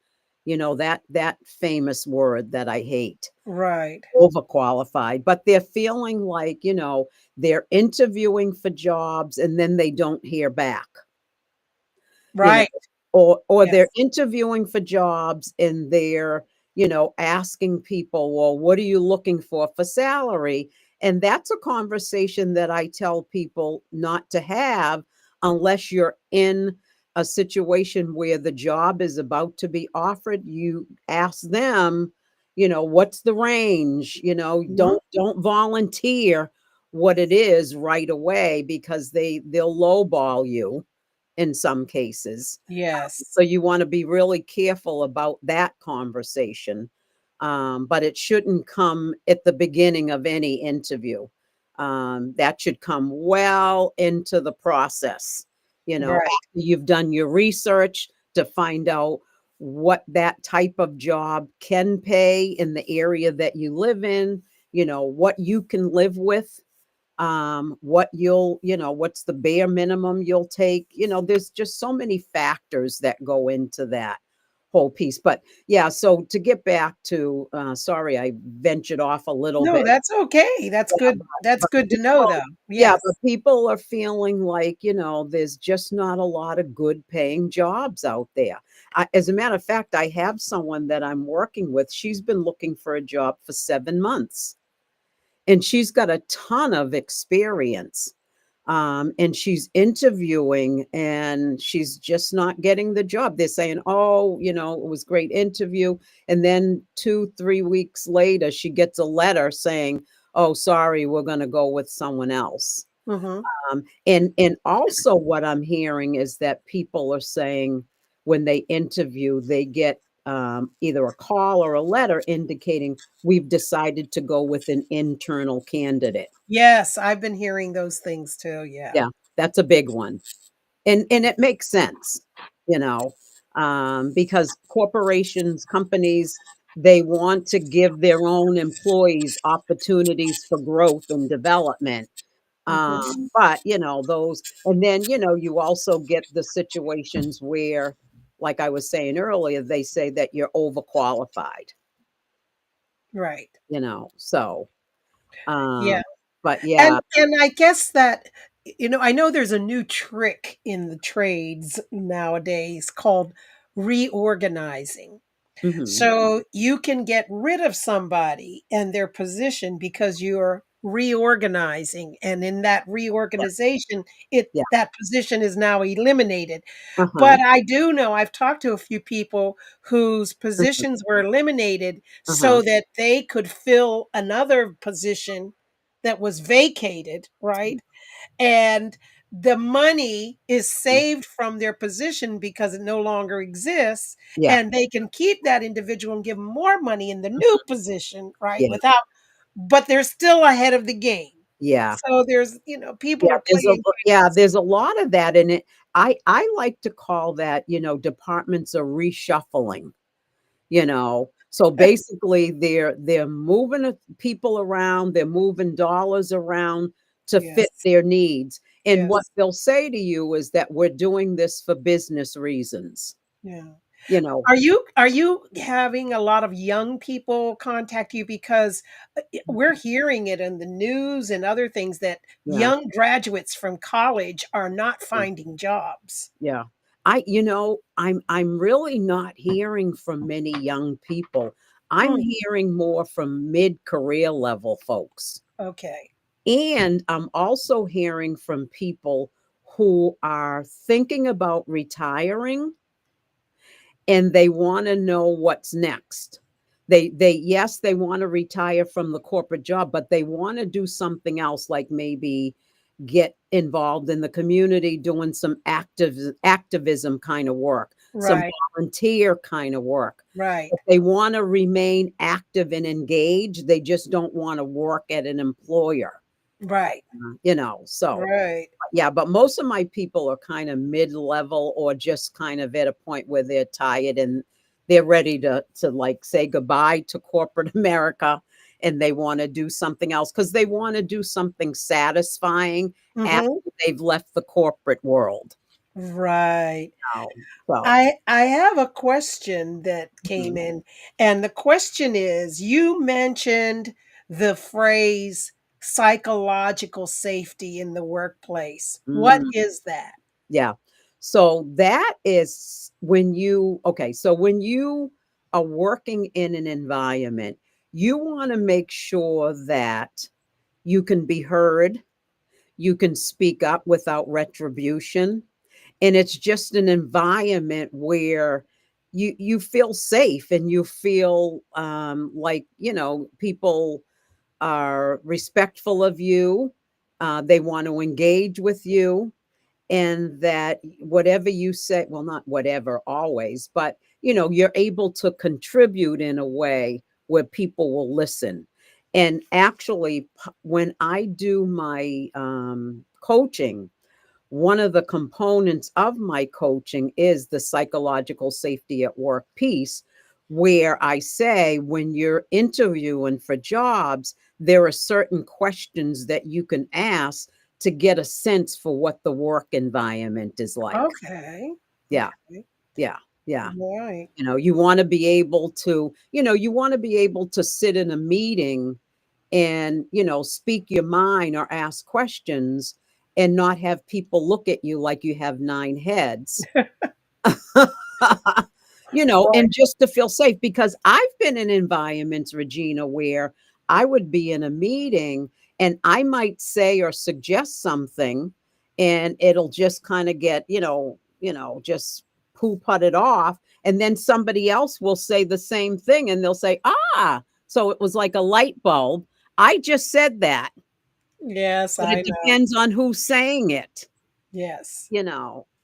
[SPEAKER 1] That famous word that I hate,
[SPEAKER 2] Right.
[SPEAKER 1] overqualified, but they're feeling like, they're interviewing for jobs and then they don't hear back, you know,
[SPEAKER 2] Right.
[SPEAKER 1] or they're
[SPEAKER 2] Yes.
[SPEAKER 1] interviewing for jobs and they're, asking people, well, what are you looking for salary? And that's a conversation that I tell people not to have unless you're in a situation where the job is about to be offered. You ask them, what's the range?
[SPEAKER 2] Mhm.
[SPEAKER 1] Don't volunteer what it is right away because they'll lowball you in some cases.
[SPEAKER 2] Yes.
[SPEAKER 1] So you wanna be really careful about that conversation, but it shouldn't come at the beginning of any interview. That should come well into the process,
[SPEAKER 2] Right.
[SPEAKER 1] after you've done your research to find out what that type of job can pay in the area that you live in, what you can live with, what what's the bare minimum you'll take. There's just so many factors that go into that whole piece. But yeah, so to get back to, sorry, I ventured off a little
[SPEAKER 2] No,
[SPEAKER 1] bit.
[SPEAKER 2] that's okay. That's
[SPEAKER 1] Yeah,
[SPEAKER 2] good. That's
[SPEAKER 1] but
[SPEAKER 2] good to know,
[SPEAKER 1] people,
[SPEAKER 2] though.
[SPEAKER 1] yeah,
[SPEAKER 2] Yes.
[SPEAKER 1] but people are feeling like, there's just not a lot of good paying jobs out there. As a matter of fact, I have someone that I'm working with. She's been looking for a job for 7 months and she's got a ton of experience. And she's interviewing and she's just not getting the job. They're saying, oh, it was great interview. And then 2, 3 weeks later, she gets a letter saying, oh, sorry, we're going to go with someone else.
[SPEAKER 2] Mhm.
[SPEAKER 1] And also what I'm hearing is that people are saying when they interview, they get either a call or a letter indicating we've decided to go with an internal candidate.
[SPEAKER 2] Yes, I've been hearing those things too. Yeah.
[SPEAKER 1] Yeah, that's a big one. And it makes sense, you know, because corporations, companies, they want to give their own employees opportunities for growth and development.
[SPEAKER 2] Mhm.
[SPEAKER 1] But, those and then, you also get the situations where, like I was saying earlier, they say that you're overqualified,
[SPEAKER 2] Right.
[SPEAKER 1] so,
[SPEAKER 2] Yeah.
[SPEAKER 1] but
[SPEAKER 2] And
[SPEAKER 1] yeah.
[SPEAKER 2] and I guess that I know there's a new trick in the trades nowadays called reorganizing.
[SPEAKER 1] Mhm.
[SPEAKER 2] So you can get rid of somebody and their position because you're reorganizing, and in that
[SPEAKER 1] Yeah,
[SPEAKER 2] reorganization, it
[SPEAKER 1] yeah.
[SPEAKER 2] that position is now eliminated.
[SPEAKER 1] Uh-huh.
[SPEAKER 2] But I do know I've talked to a few people whose
[SPEAKER 1] Mhm.
[SPEAKER 2] positions were eliminated
[SPEAKER 1] Uh-huh.
[SPEAKER 2] so that they could fill another position that was vacated, right? And the money is
[SPEAKER 1] Mhm.
[SPEAKER 2] saved from their position because it no longer exists,
[SPEAKER 1] Yeah,
[SPEAKER 2] and they can keep that individual and give 'em more money in the new position, right?
[SPEAKER 1] yeah.
[SPEAKER 2] Without but they're still ahead of the game.
[SPEAKER 1] Yeah.
[SPEAKER 2] So there's, people
[SPEAKER 1] Yeah,
[SPEAKER 2] are playing.
[SPEAKER 1] there's a lot of that in it. I like to call that, departments are reshuffling, you know. So basically they're moving people around, they're moving dollars around to fit
[SPEAKER 2] Yes,
[SPEAKER 1] their needs. And what
[SPEAKER 2] yes,
[SPEAKER 1] they'll say to you is that we're doing this for business reasons,
[SPEAKER 2] yeah.
[SPEAKER 1] you know.
[SPEAKER 2] Are you having a lot of young people contact you because we're hearing it in the news and other things that
[SPEAKER 1] Yeah.
[SPEAKER 2] young graduates from college are not
[SPEAKER 1] Yeah.
[SPEAKER 2] finding jobs?
[SPEAKER 1] Yeah. I'm really not hearing from many young people. I'm
[SPEAKER 2] Mm,
[SPEAKER 1] hearing more from mid-career level folks.
[SPEAKER 2] okay.
[SPEAKER 1] And I'm also hearing from people who are thinking about retiring and they want to know what's next. Yes, they want to retire from the corporate job, but they want to do something else, like maybe get involved in the community doing some activism kind of work, some
[SPEAKER 2] Right,
[SPEAKER 1] volunteer kind of work.
[SPEAKER 2] right,
[SPEAKER 1] If they want to remain active and engaged, they just don't want to work at an employer,
[SPEAKER 2] right,
[SPEAKER 1] so
[SPEAKER 2] right.
[SPEAKER 1] yeah, but most of my people are kind of mid-level or just kind of at a point where they're tired and they're ready to like say goodbye to corporate America and they want to do something else because they want to do something satisfying after
[SPEAKER 2] Mhm.
[SPEAKER 1] they've left the corporate world.
[SPEAKER 2] Right.
[SPEAKER 1] Now, so
[SPEAKER 2] I have a question that came
[SPEAKER 1] mhm,
[SPEAKER 2] in, and the question is, you mentioned the phrase psychological safety in the workplace. What
[SPEAKER 1] mm.
[SPEAKER 2] is that?
[SPEAKER 1] Yeah. So that is when so when you are working in an environment, you want to make sure that you can be heard, you can speak up without retribution, and it's just an environment where you feel safe and you feel like, people are respectful of you, they want to engage with you and that whatever you say, well, not whatever always, but you're able to contribute in a way where people will listen. And actually, when I do my coaching, one of the components of my coaching is the psychological safety at work piece, where I say when you're interviewing for jobs, there are certain questions that you can ask to get a sense for what the work environment is like.
[SPEAKER 2] Okay.
[SPEAKER 1] Yeah,
[SPEAKER 2] Okay.
[SPEAKER 1] yeah, yeah.
[SPEAKER 2] Right.
[SPEAKER 1] You want to be able to sit in a meeting and, speak your mind or ask questions and not have people look at you like you have 9 heads.
[SPEAKER 2] Right.
[SPEAKER 1] And just to feel safe because I've been in environments, Regina, where I would be in a meeting and I might say or suggest something and it'll just kind of get, just poo putted off. And then somebody else will say the same thing and they'll say, ah, so it was like a light bulb. I just said that,
[SPEAKER 2] Yes,
[SPEAKER 1] but
[SPEAKER 2] I
[SPEAKER 1] it
[SPEAKER 2] know.
[SPEAKER 1] depends on who's saying it.
[SPEAKER 2] Yes.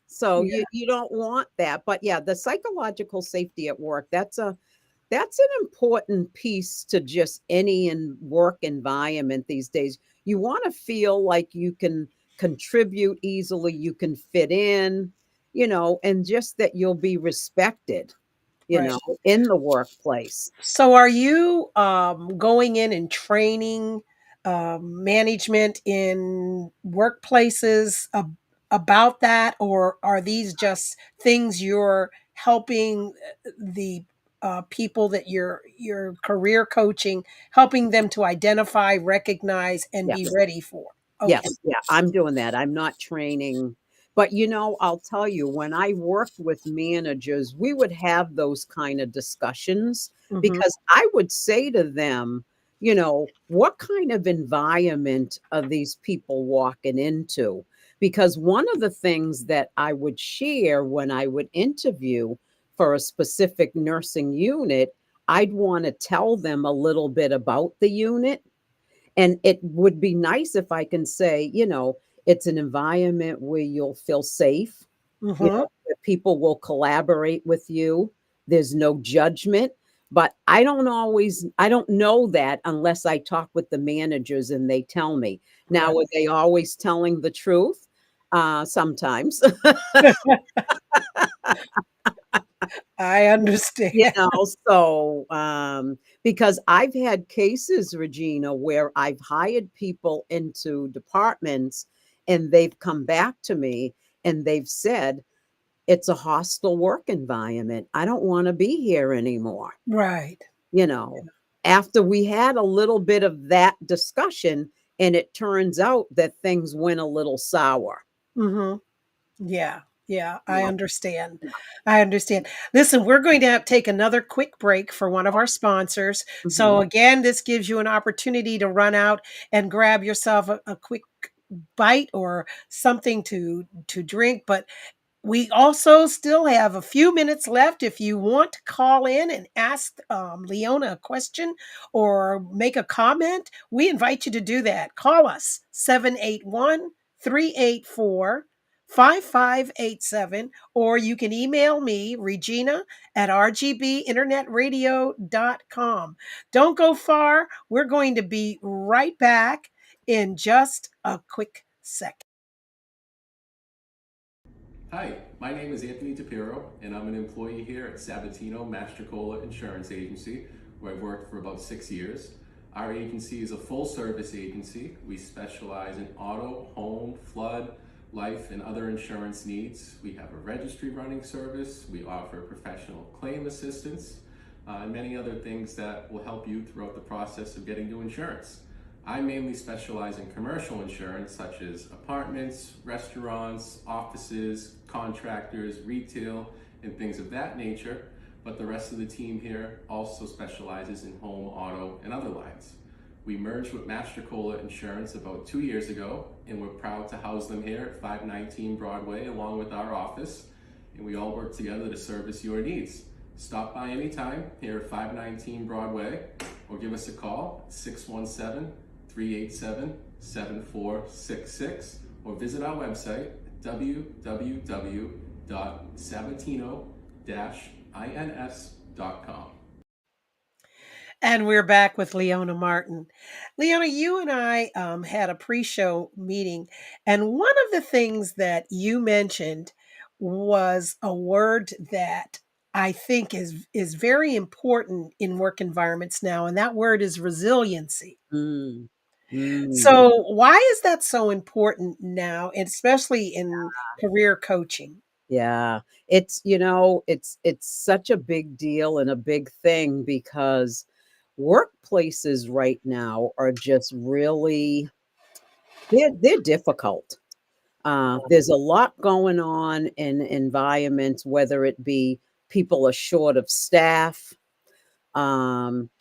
[SPEAKER 1] So
[SPEAKER 2] Yeah.
[SPEAKER 1] you don't want that. But yeah, the psychological safety at work, that's an important piece to just any work environment these days. You want to feel like you can contribute easily, you can fit in, and just that you'll be respected,
[SPEAKER 2] Right.
[SPEAKER 1] in the workplace.
[SPEAKER 2] So are you going in and training management in workplaces about that, or are these just things you're helping the people that you're career coaching, helping them to identify, recognize, and
[SPEAKER 1] Yeah.
[SPEAKER 2] be ready for? Okay.
[SPEAKER 1] Yes, yeah, I'm doing that. I'm not training. But, I'll tell you, when I worked with managers, we would have those kind of discussions
[SPEAKER 2] Hmm.
[SPEAKER 1] because I would say to them, what kind of environment are these people walking into? Because one of the things that I would share when I would interview for a specific nursing unit, I'd want to tell them a little bit about the unit and it would be nice if I can say, it's an environment where you'll feel safe,
[SPEAKER 2] Hmm.
[SPEAKER 1] where people will collaborate with you. There's no judgment. But I don't know that unless I talk with the managers and they tell me. Now,
[SPEAKER 2] Right.
[SPEAKER 1] are they always telling the truth? Sometimes.
[SPEAKER 2] I understand.
[SPEAKER 1] You know, so, because I've had cases, Regina, where I've hired people into departments and they've come back to me and they've said, it's a hostile work environment. I don't want to be here anymore.
[SPEAKER 2] Right.
[SPEAKER 1] You know, after we had a little bit of that discussion, and it turns out that things went a little sour.
[SPEAKER 2] Hmm. Yeah. Yeah, I
[SPEAKER 1] No,
[SPEAKER 2] understand.
[SPEAKER 1] no.
[SPEAKER 2] I understand. Listen, we're going to take another quick break for one of our sponsors. So
[SPEAKER 1] Mhm.
[SPEAKER 2] again, this gives you an opportunity to run out and grab yourself a quick bite or something to drink. But we also still have a few minutes left. If you want to call in and ask Leona a question or make a comment, we invite you to do that. Call us 781-384-5587, or you can email me, Regina at rgbinternetradio.com. Don't go far. We're going to be right back in just a quick second.
[SPEAKER 5] Hi, my name is Anthony DePiro, and I'm an employee here at Sabatino Mastrocola Insurance Agency, where I've worked for about 6 years. Our agency is a full-service agency. We specialize in auto, home, flood, life, and other insurance needs. We have a registry running service. We offer professional claim assistance, and many other things that will help you throughout the process of getting new insurance. I mainly specialize in commercial insurance, such as apartments, restaurants, offices, contractors, retail, and things of that nature. But the rest of the team here also specializes in home, auto, and other lines. We merged with Mastrocola Insurance about 2 years ago, and we're proud to house them here at 519 Broadway along with our office, and we all work together to service your needs. Stop by anytime here at 519 Broadway or give us a call at 617-387-7466 or visit our website at www.sabatino-ins.com.
[SPEAKER 2] And we're back with Leona Martin. Leona, you and I had a pre show meeting, and one of the things that you mentioned was a word that I think is very important in work environments now, and that word is resiliency.
[SPEAKER 1] Mm. Mm.
[SPEAKER 2] So, why is that so important now, and especially in career coaching?
[SPEAKER 1] Yeah. It's such a big deal and a big thing because workplaces right now are just really they're difficult. There's a lot going on in environments, whether it be people are short of staff,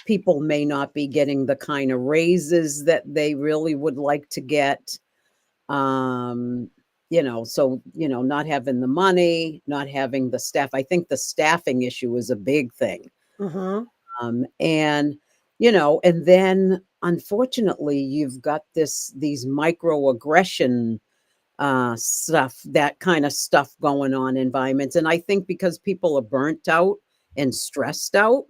[SPEAKER 1] people may not be getting the kind of raises that they really would like to get. Um, not having the money, not having the staff. I think the staffing issue is a big thing.
[SPEAKER 2] Hmm.
[SPEAKER 1] And then unfortunately, you've got these microaggression stuff, that kind of stuff going on in environments. And I think because people are burnt out and stressed out,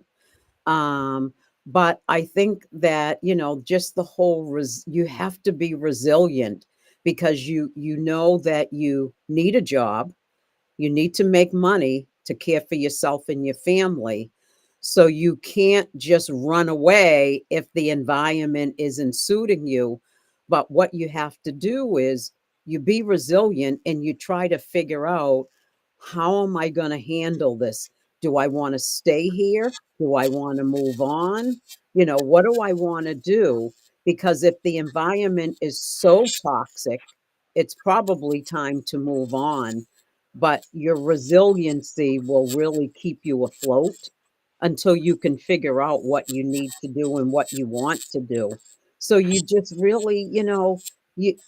[SPEAKER 1] um, but I think that, just the whole you have to be resilient because you know that you need a job, you need to make money to care for yourself and your family. So you can't just run away if the environment isn't suiting you. But what you have to do is you be resilient and you try to figure out, how am I going to handle this? Do I want to stay here? Do I want to move on? What do I want to do? Because if the environment is so toxic, it's probably time to move on, but your resiliency will really keep you afloat until you can figure out what you need to do and what you want to do. So you just really, you if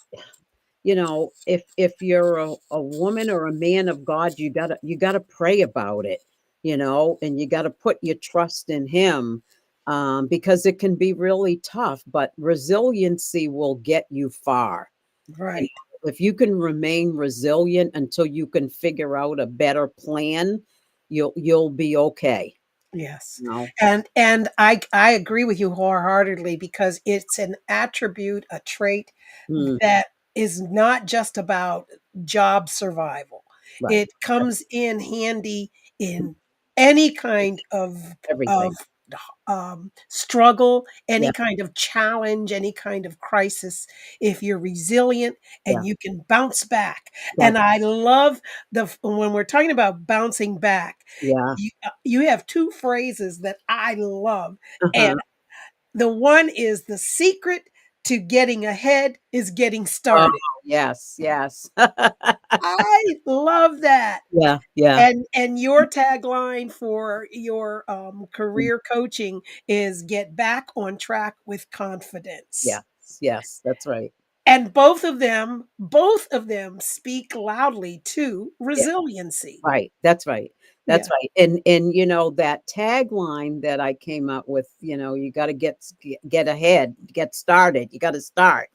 [SPEAKER 1] you're a woman or a man of God, you gotta pray about it, and you gotta put your trust in him, because it can be really tough, but resiliency will get you far. You
[SPEAKER 2] Right.
[SPEAKER 1] know, if you can remain resilient until you can figure out a better plan, you'll be okay.
[SPEAKER 2] Yes.
[SPEAKER 1] you know.
[SPEAKER 2] And I agree with you wholeheartedly because it's an attribute, a trait
[SPEAKER 1] Mm,
[SPEAKER 2] that is not just about job survival.
[SPEAKER 1] right.
[SPEAKER 2] It comes in handy in any kind of
[SPEAKER 1] Everything.
[SPEAKER 2] struggle,
[SPEAKER 1] Yeah,
[SPEAKER 2] any kind of challenge, any kind of crisis. If you're resilient
[SPEAKER 1] yeah,
[SPEAKER 2] and you can bounce back, and
[SPEAKER 1] that's
[SPEAKER 2] I love when we're talking about bouncing back,
[SPEAKER 1] yeah.
[SPEAKER 2] you have two phrases that I love,
[SPEAKER 1] Uh-huh.
[SPEAKER 2] and the one is the secret to getting ahead is getting
[SPEAKER 1] Oh,
[SPEAKER 2] started.
[SPEAKER 1] yes, yes.
[SPEAKER 2] I love that.
[SPEAKER 1] Yeah, yeah.
[SPEAKER 2] And your tagline for your career coaching is get back on track with confidence.
[SPEAKER 1] Yes, yes, that's right.
[SPEAKER 2] And both of them speak loudly to
[SPEAKER 1] Yeah,
[SPEAKER 2] resiliency.
[SPEAKER 1] right. That's right. That's
[SPEAKER 2] Yeah.
[SPEAKER 1] right. And that tagline that I came up with, you got to get ahead, get started. You got to start.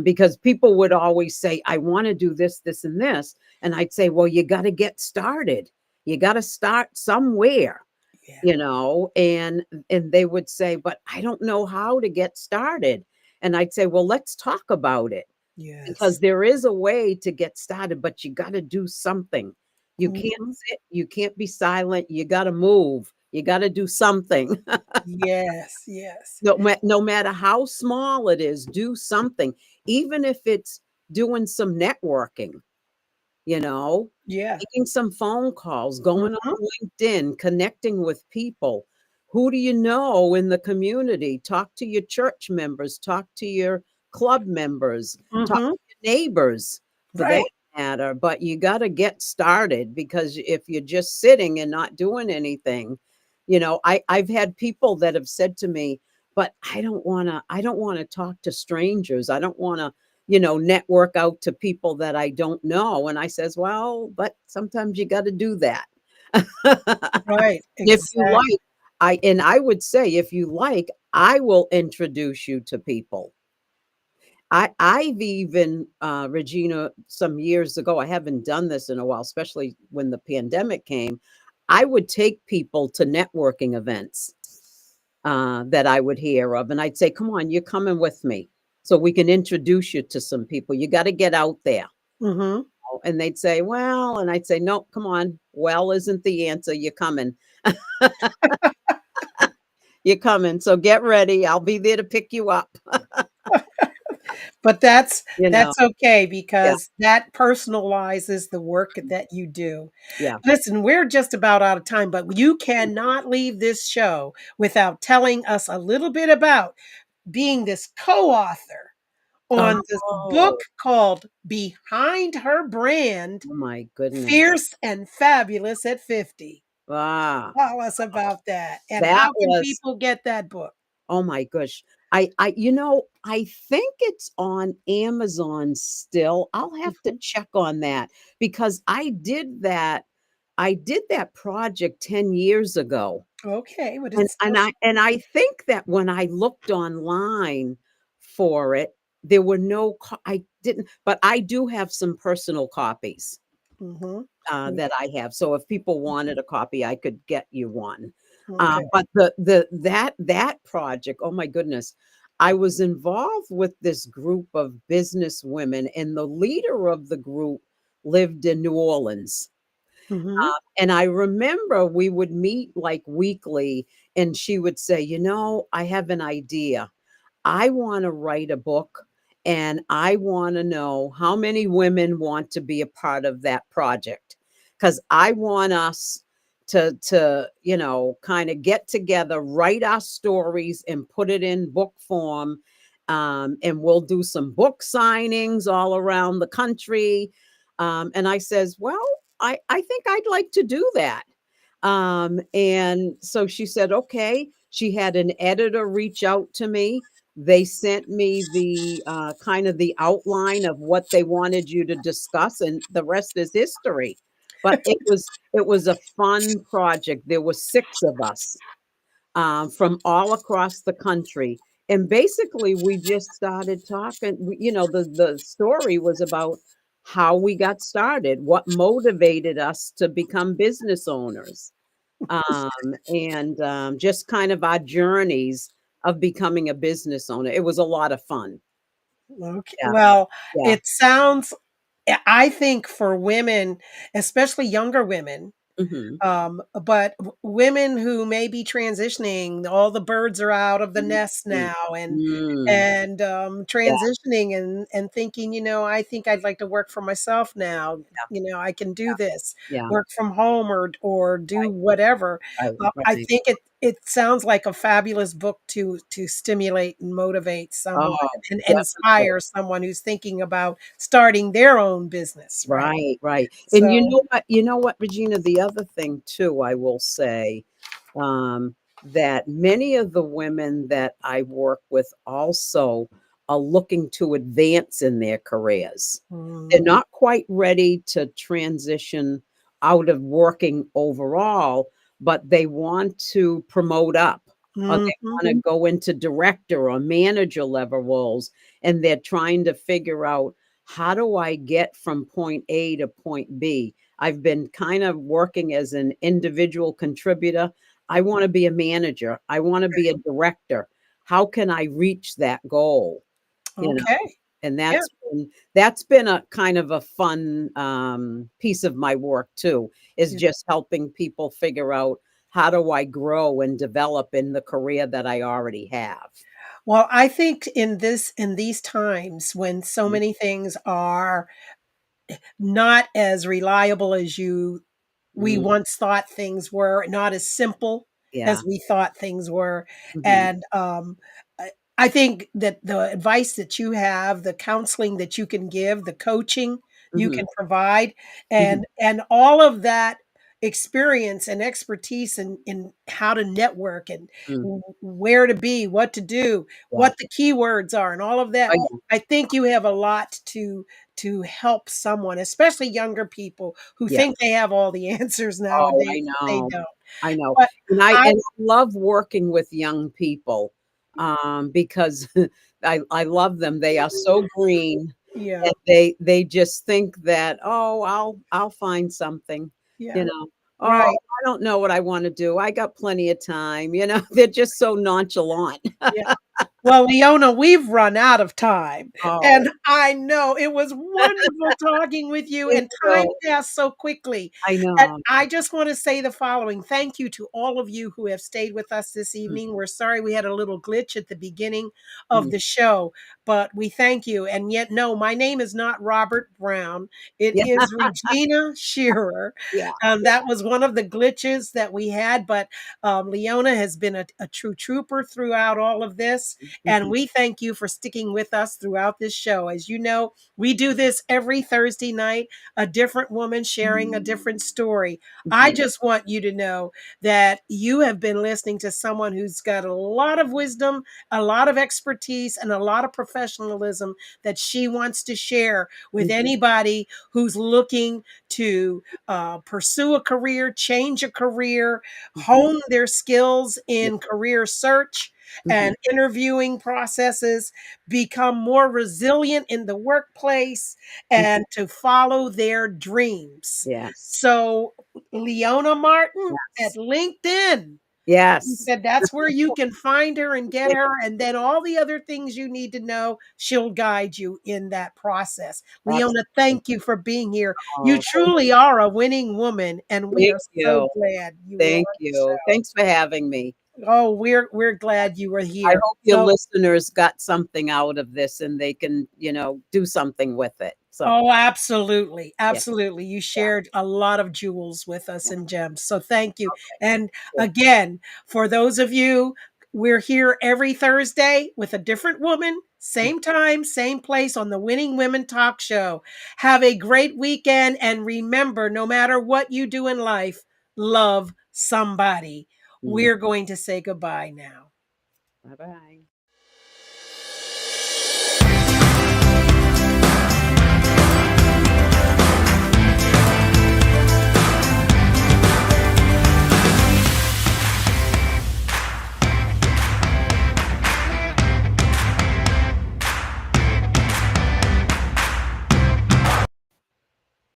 [SPEAKER 1] Because people would always say, I want to do this, this, and this. And I'd say, well, you got to get started. You got to start somewhere,
[SPEAKER 2] Yeah.
[SPEAKER 1] and they would say, but I don't know how to get started. And I'd say, well, let's talk about it because
[SPEAKER 2] Yes.
[SPEAKER 1] there is a way to get started, but you got to do something. You can't
[SPEAKER 2] Mhm.
[SPEAKER 1] sit, you can't be silent, you got to move, you got to do something.
[SPEAKER 2] Yes. Yes.
[SPEAKER 1] No matter how small it is, do something, even if it's doing some networking, you know,
[SPEAKER 2] Yeah.
[SPEAKER 1] making some phone calls, going
[SPEAKER 2] Mhm.
[SPEAKER 1] on LinkedIn, connecting with people. Who do you know in the community? Talk to your church members, talk to your club members, talk
[SPEAKER 2] Mhm.
[SPEAKER 1] to your neighbors for that
[SPEAKER 2] Right.
[SPEAKER 1] matter. But you got to get started because if you're just sitting and not doing anything, I've had people that have said to me, but I don't want to talk to strangers. I don't want to network out to people that I don't know. And I says, well, but sometimes you got to do that.
[SPEAKER 2] Right.
[SPEAKER 1] If you
[SPEAKER 2] Exactly.
[SPEAKER 1] like, I would say, if you like, I will introduce you to people. I've even, Regina, some years ago, I haven't done this in a while, especially when the pandemic came. I would take people to networking events that I would hear of. And I'd say, come on, you're coming with me so we can introduce you to some people. You got to get out there.
[SPEAKER 2] Mhm.
[SPEAKER 1] And they'd say, well, and I'd say, no, come on. Well, isn't the answer. You're coming. You're coming. So get ready. I'll be there to pick you up.
[SPEAKER 2] But
[SPEAKER 1] You know,
[SPEAKER 2] that's okay
[SPEAKER 1] yeah,
[SPEAKER 2] because that personalizes the work that you do.
[SPEAKER 1] yeah.
[SPEAKER 2] Listen, we're just about out of time, but you cannot leave this show without telling us a little bit about being this co-author on this book
[SPEAKER 1] Oh,
[SPEAKER 2] called Behind Her Brand,
[SPEAKER 1] oh my goodness.
[SPEAKER 2] Fierce and Fabulous at 50.
[SPEAKER 1] Ah,
[SPEAKER 2] Tell us about that. And
[SPEAKER 1] that
[SPEAKER 2] how can
[SPEAKER 1] was
[SPEAKER 2] people get that book?
[SPEAKER 1] Oh my gosh. I think it's on Amazon still. I'll have to
[SPEAKER 2] Mhm.
[SPEAKER 1] check on that because I did that project 10 years ago.
[SPEAKER 2] Okay, but
[SPEAKER 1] And
[SPEAKER 2] it's
[SPEAKER 1] and
[SPEAKER 2] still
[SPEAKER 1] I and I think that when I looked online for it, there were no I didn't, but I do have some personal copies
[SPEAKER 2] Mhm.
[SPEAKER 1] that I have. So if people wanted a copy, I could get you one.
[SPEAKER 2] Okay.
[SPEAKER 1] But that project, oh my goodness, I was involved with this group of business women, and the leader of the group lived in New Orleans.
[SPEAKER 2] Mhm.
[SPEAKER 1] And I remember we would meet like weekly, and she would say, I have an idea. I want to write a book, and I want to know how many women want to be a part of that project. Because I want us to kind of get together, write our stories, and put it in book form. And we'll do some book signings all around the country. And I says, well, I think I'd like to do that. And so she said, okay. She had an editor reach out to me. They sent me the kind of the outline of what they wanted you to discuss, and the rest is history. But it was a fun project. There were six of us from all across the country. And basically, we just started talking. The story was about how we got started, what motivated us to become business owners, and just kind of our journeys of becoming a business owner. It was a lot of fun.
[SPEAKER 2] Okay.
[SPEAKER 1] Yeah,
[SPEAKER 2] Well,
[SPEAKER 1] yeah.
[SPEAKER 2] it sounds, I think for women, especially younger women,
[SPEAKER 1] Mhm.
[SPEAKER 2] but women who may be transitioning, all the birds are out of the nest
[SPEAKER 1] Mm,
[SPEAKER 2] now,
[SPEAKER 1] mm.
[SPEAKER 2] and
[SPEAKER 1] Yeah,
[SPEAKER 2] transitioning and thinking, I think I'd like to work for myself now. I can do this,
[SPEAKER 1] yeah.
[SPEAKER 2] work from home or do whatever.
[SPEAKER 1] Right,
[SPEAKER 2] I
[SPEAKER 1] right.
[SPEAKER 2] think it sounds like a fabulous book to stimulate and motivate someone
[SPEAKER 1] Oh,
[SPEAKER 2] and
[SPEAKER 1] definitely.
[SPEAKER 2] inspire someone who's thinking about starting their own business, right?
[SPEAKER 1] Right, right. And
[SPEAKER 2] So,
[SPEAKER 1] you know what, Regina, the other thing too, I will say, that many of the women that I work with also are looking to advance in their careers. They're
[SPEAKER 2] mm,
[SPEAKER 1] not quite ready to transition out of working overall, but they want to promote up, or they
[SPEAKER 2] mhm,
[SPEAKER 1] wanna go into director or manager level roles, and they're trying to figure out, "How do I get from point A to point B?" I've been kind of working as an individual contributor. I wanna be a manager. I wanna be a director. How can I reach that goal? You know?
[SPEAKER 2] okay.
[SPEAKER 1] And
[SPEAKER 2] Yeah.
[SPEAKER 1] that's been a kind of a fun, piece of my work too, is
[SPEAKER 2] Yeah.
[SPEAKER 1] just helping people figure out how do I grow and develop in the career that I already have.
[SPEAKER 2] Well, I think in these times when so
[SPEAKER 1] Mm,
[SPEAKER 2] many things are not as reliable as we
[SPEAKER 1] mm,
[SPEAKER 2] once thought things were, not as simple
[SPEAKER 1] yeah,
[SPEAKER 2] as we thought things were,
[SPEAKER 1] mhm,
[SPEAKER 2] and, I think that the advice that you have, the counseling that you can give, the coaching you
[SPEAKER 1] mhm,
[SPEAKER 2] can provide,
[SPEAKER 1] mhm,
[SPEAKER 2] and all of that experience and expertise in how to network and
[SPEAKER 1] mm,
[SPEAKER 2] where to be, what to do,
[SPEAKER 1] yeah.
[SPEAKER 2] what the keywords are, and all of
[SPEAKER 1] Oh,
[SPEAKER 2] that.
[SPEAKER 1] yeah.
[SPEAKER 2] I think you have a lot to help someone, especially younger people who
[SPEAKER 1] Yeah.
[SPEAKER 2] think they have all the answers
[SPEAKER 1] Oh, I
[SPEAKER 2] nowadays. They
[SPEAKER 1] know.
[SPEAKER 2] don't.
[SPEAKER 1] I know.
[SPEAKER 2] But
[SPEAKER 1] And I
[SPEAKER 2] I
[SPEAKER 1] and I love working with young people, because I love them. They are so green,
[SPEAKER 2] yeah,
[SPEAKER 1] and they just think that, "Oh, I'll find something,"
[SPEAKER 2] yeah,
[SPEAKER 1] you know? "Oh,
[SPEAKER 2] right.
[SPEAKER 1] I don't know what I wanna do. I got plenty of time," you know? They're just so nonchalant.
[SPEAKER 2] Yeah. Well, Leona, we've run out of time,
[SPEAKER 1] Oh,
[SPEAKER 2] and I know it was wonderful talking with you,
[SPEAKER 1] thank
[SPEAKER 2] and time
[SPEAKER 1] you.
[SPEAKER 2] passed so quickly.
[SPEAKER 1] I
[SPEAKER 2] And
[SPEAKER 1] know.
[SPEAKER 2] I just want to say the following. Thank you to all of you who have stayed with us this
[SPEAKER 1] Mm,
[SPEAKER 2] evening. We're sorry we had a little glitch at the beginning of
[SPEAKER 1] mm.
[SPEAKER 2] the show, but we thank you. And yet, no, my name is not Robert Brown. It
[SPEAKER 1] Yeah,
[SPEAKER 2] is Regina Shearer.
[SPEAKER 1] yeah,
[SPEAKER 2] That was one of the glitches that we had, but Leona has been a true trooper throughout all of this. And
[SPEAKER 1] mhm,
[SPEAKER 2] we thank you for sticking with us throughout this show. As you know, we do this every Thursday night, a different woman sharing a different story. I
[SPEAKER 1] mhm,
[SPEAKER 2] just want you to know that you have been listening to someone who's got a lot of wisdom, a lot of expertise, and a lot of professionalism that she wants to share with
[SPEAKER 1] mhm,
[SPEAKER 2] anybody who's looking to pursue a career, change a career,
[SPEAKER 1] mhm,
[SPEAKER 2] hone their skills
[SPEAKER 1] yeah,
[SPEAKER 2] in career search
[SPEAKER 1] mhm,
[SPEAKER 2] and interviewing processes, become more resilient in the workplace,
[SPEAKER 1] mhm.
[SPEAKER 2] and to follow their dreams.
[SPEAKER 1] Yes,
[SPEAKER 2] So, Leona Martin at
[SPEAKER 1] yes,
[SPEAKER 2] LinkedIn. He
[SPEAKER 1] yes.
[SPEAKER 2] said that's where you can find her and get
[SPEAKER 1] Yeah,
[SPEAKER 2] her, and then all the other things you need to know, she'll guide you in that process. Leona,
[SPEAKER 1] absolutely.
[SPEAKER 2] thank you for being here. You
[SPEAKER 1] Oh, thank
[SPEAKER 2] truly are a winning woman, and we
[SPEAKER 1] thank
[SPEAKER 2] are so
[SPEAKER 1] you.
[SPEAKER 2] glad you were
[SPEAKER 1] Thank
[SPEAKER 2] on the
[SPEAKER 1] you.
[SPEAKER 2] show.
[SPEAKER 1] Thanks for having me.
[SPEAKER 2] Oh, we're glad you were
[SPEAKER 1] I
[SPEAKER 2] here.
[SPEAKER 1] hope your
[SPEAKER 2] So,
[SPEAKER 1] listeners got something out of this and they can, do something with it. So,
[SPEAKER 2] oh, absolutely.
[SPEAKER 1] yeah,
[SPEAKER 2] Absolutely. You
[SPEAKER 1] yeah,
[SPEAKER 2] shared a lot of jewels with us
[SPEAKER 1] yeah.
[SPEAKER 2] and gems. So thank you.
[SPEAKER 1] Okay,
[SPEAKER 2] And
[SPEAKER 1] cool.
[SPEAKER 2] again, for those of you, we're here every Thursday with a different woman,
[SPEAKER 1] Mm.
[SPEAKER 2] same time, same place on the Winning Women Talk Show. Have a great weekend. And remember, no matter what you do in life, love somebody.
[SPEAKER 1] Mm.
[SPEAKER 2] We're going to say goodbye now.
[SPEAKER 1] Bye-bye.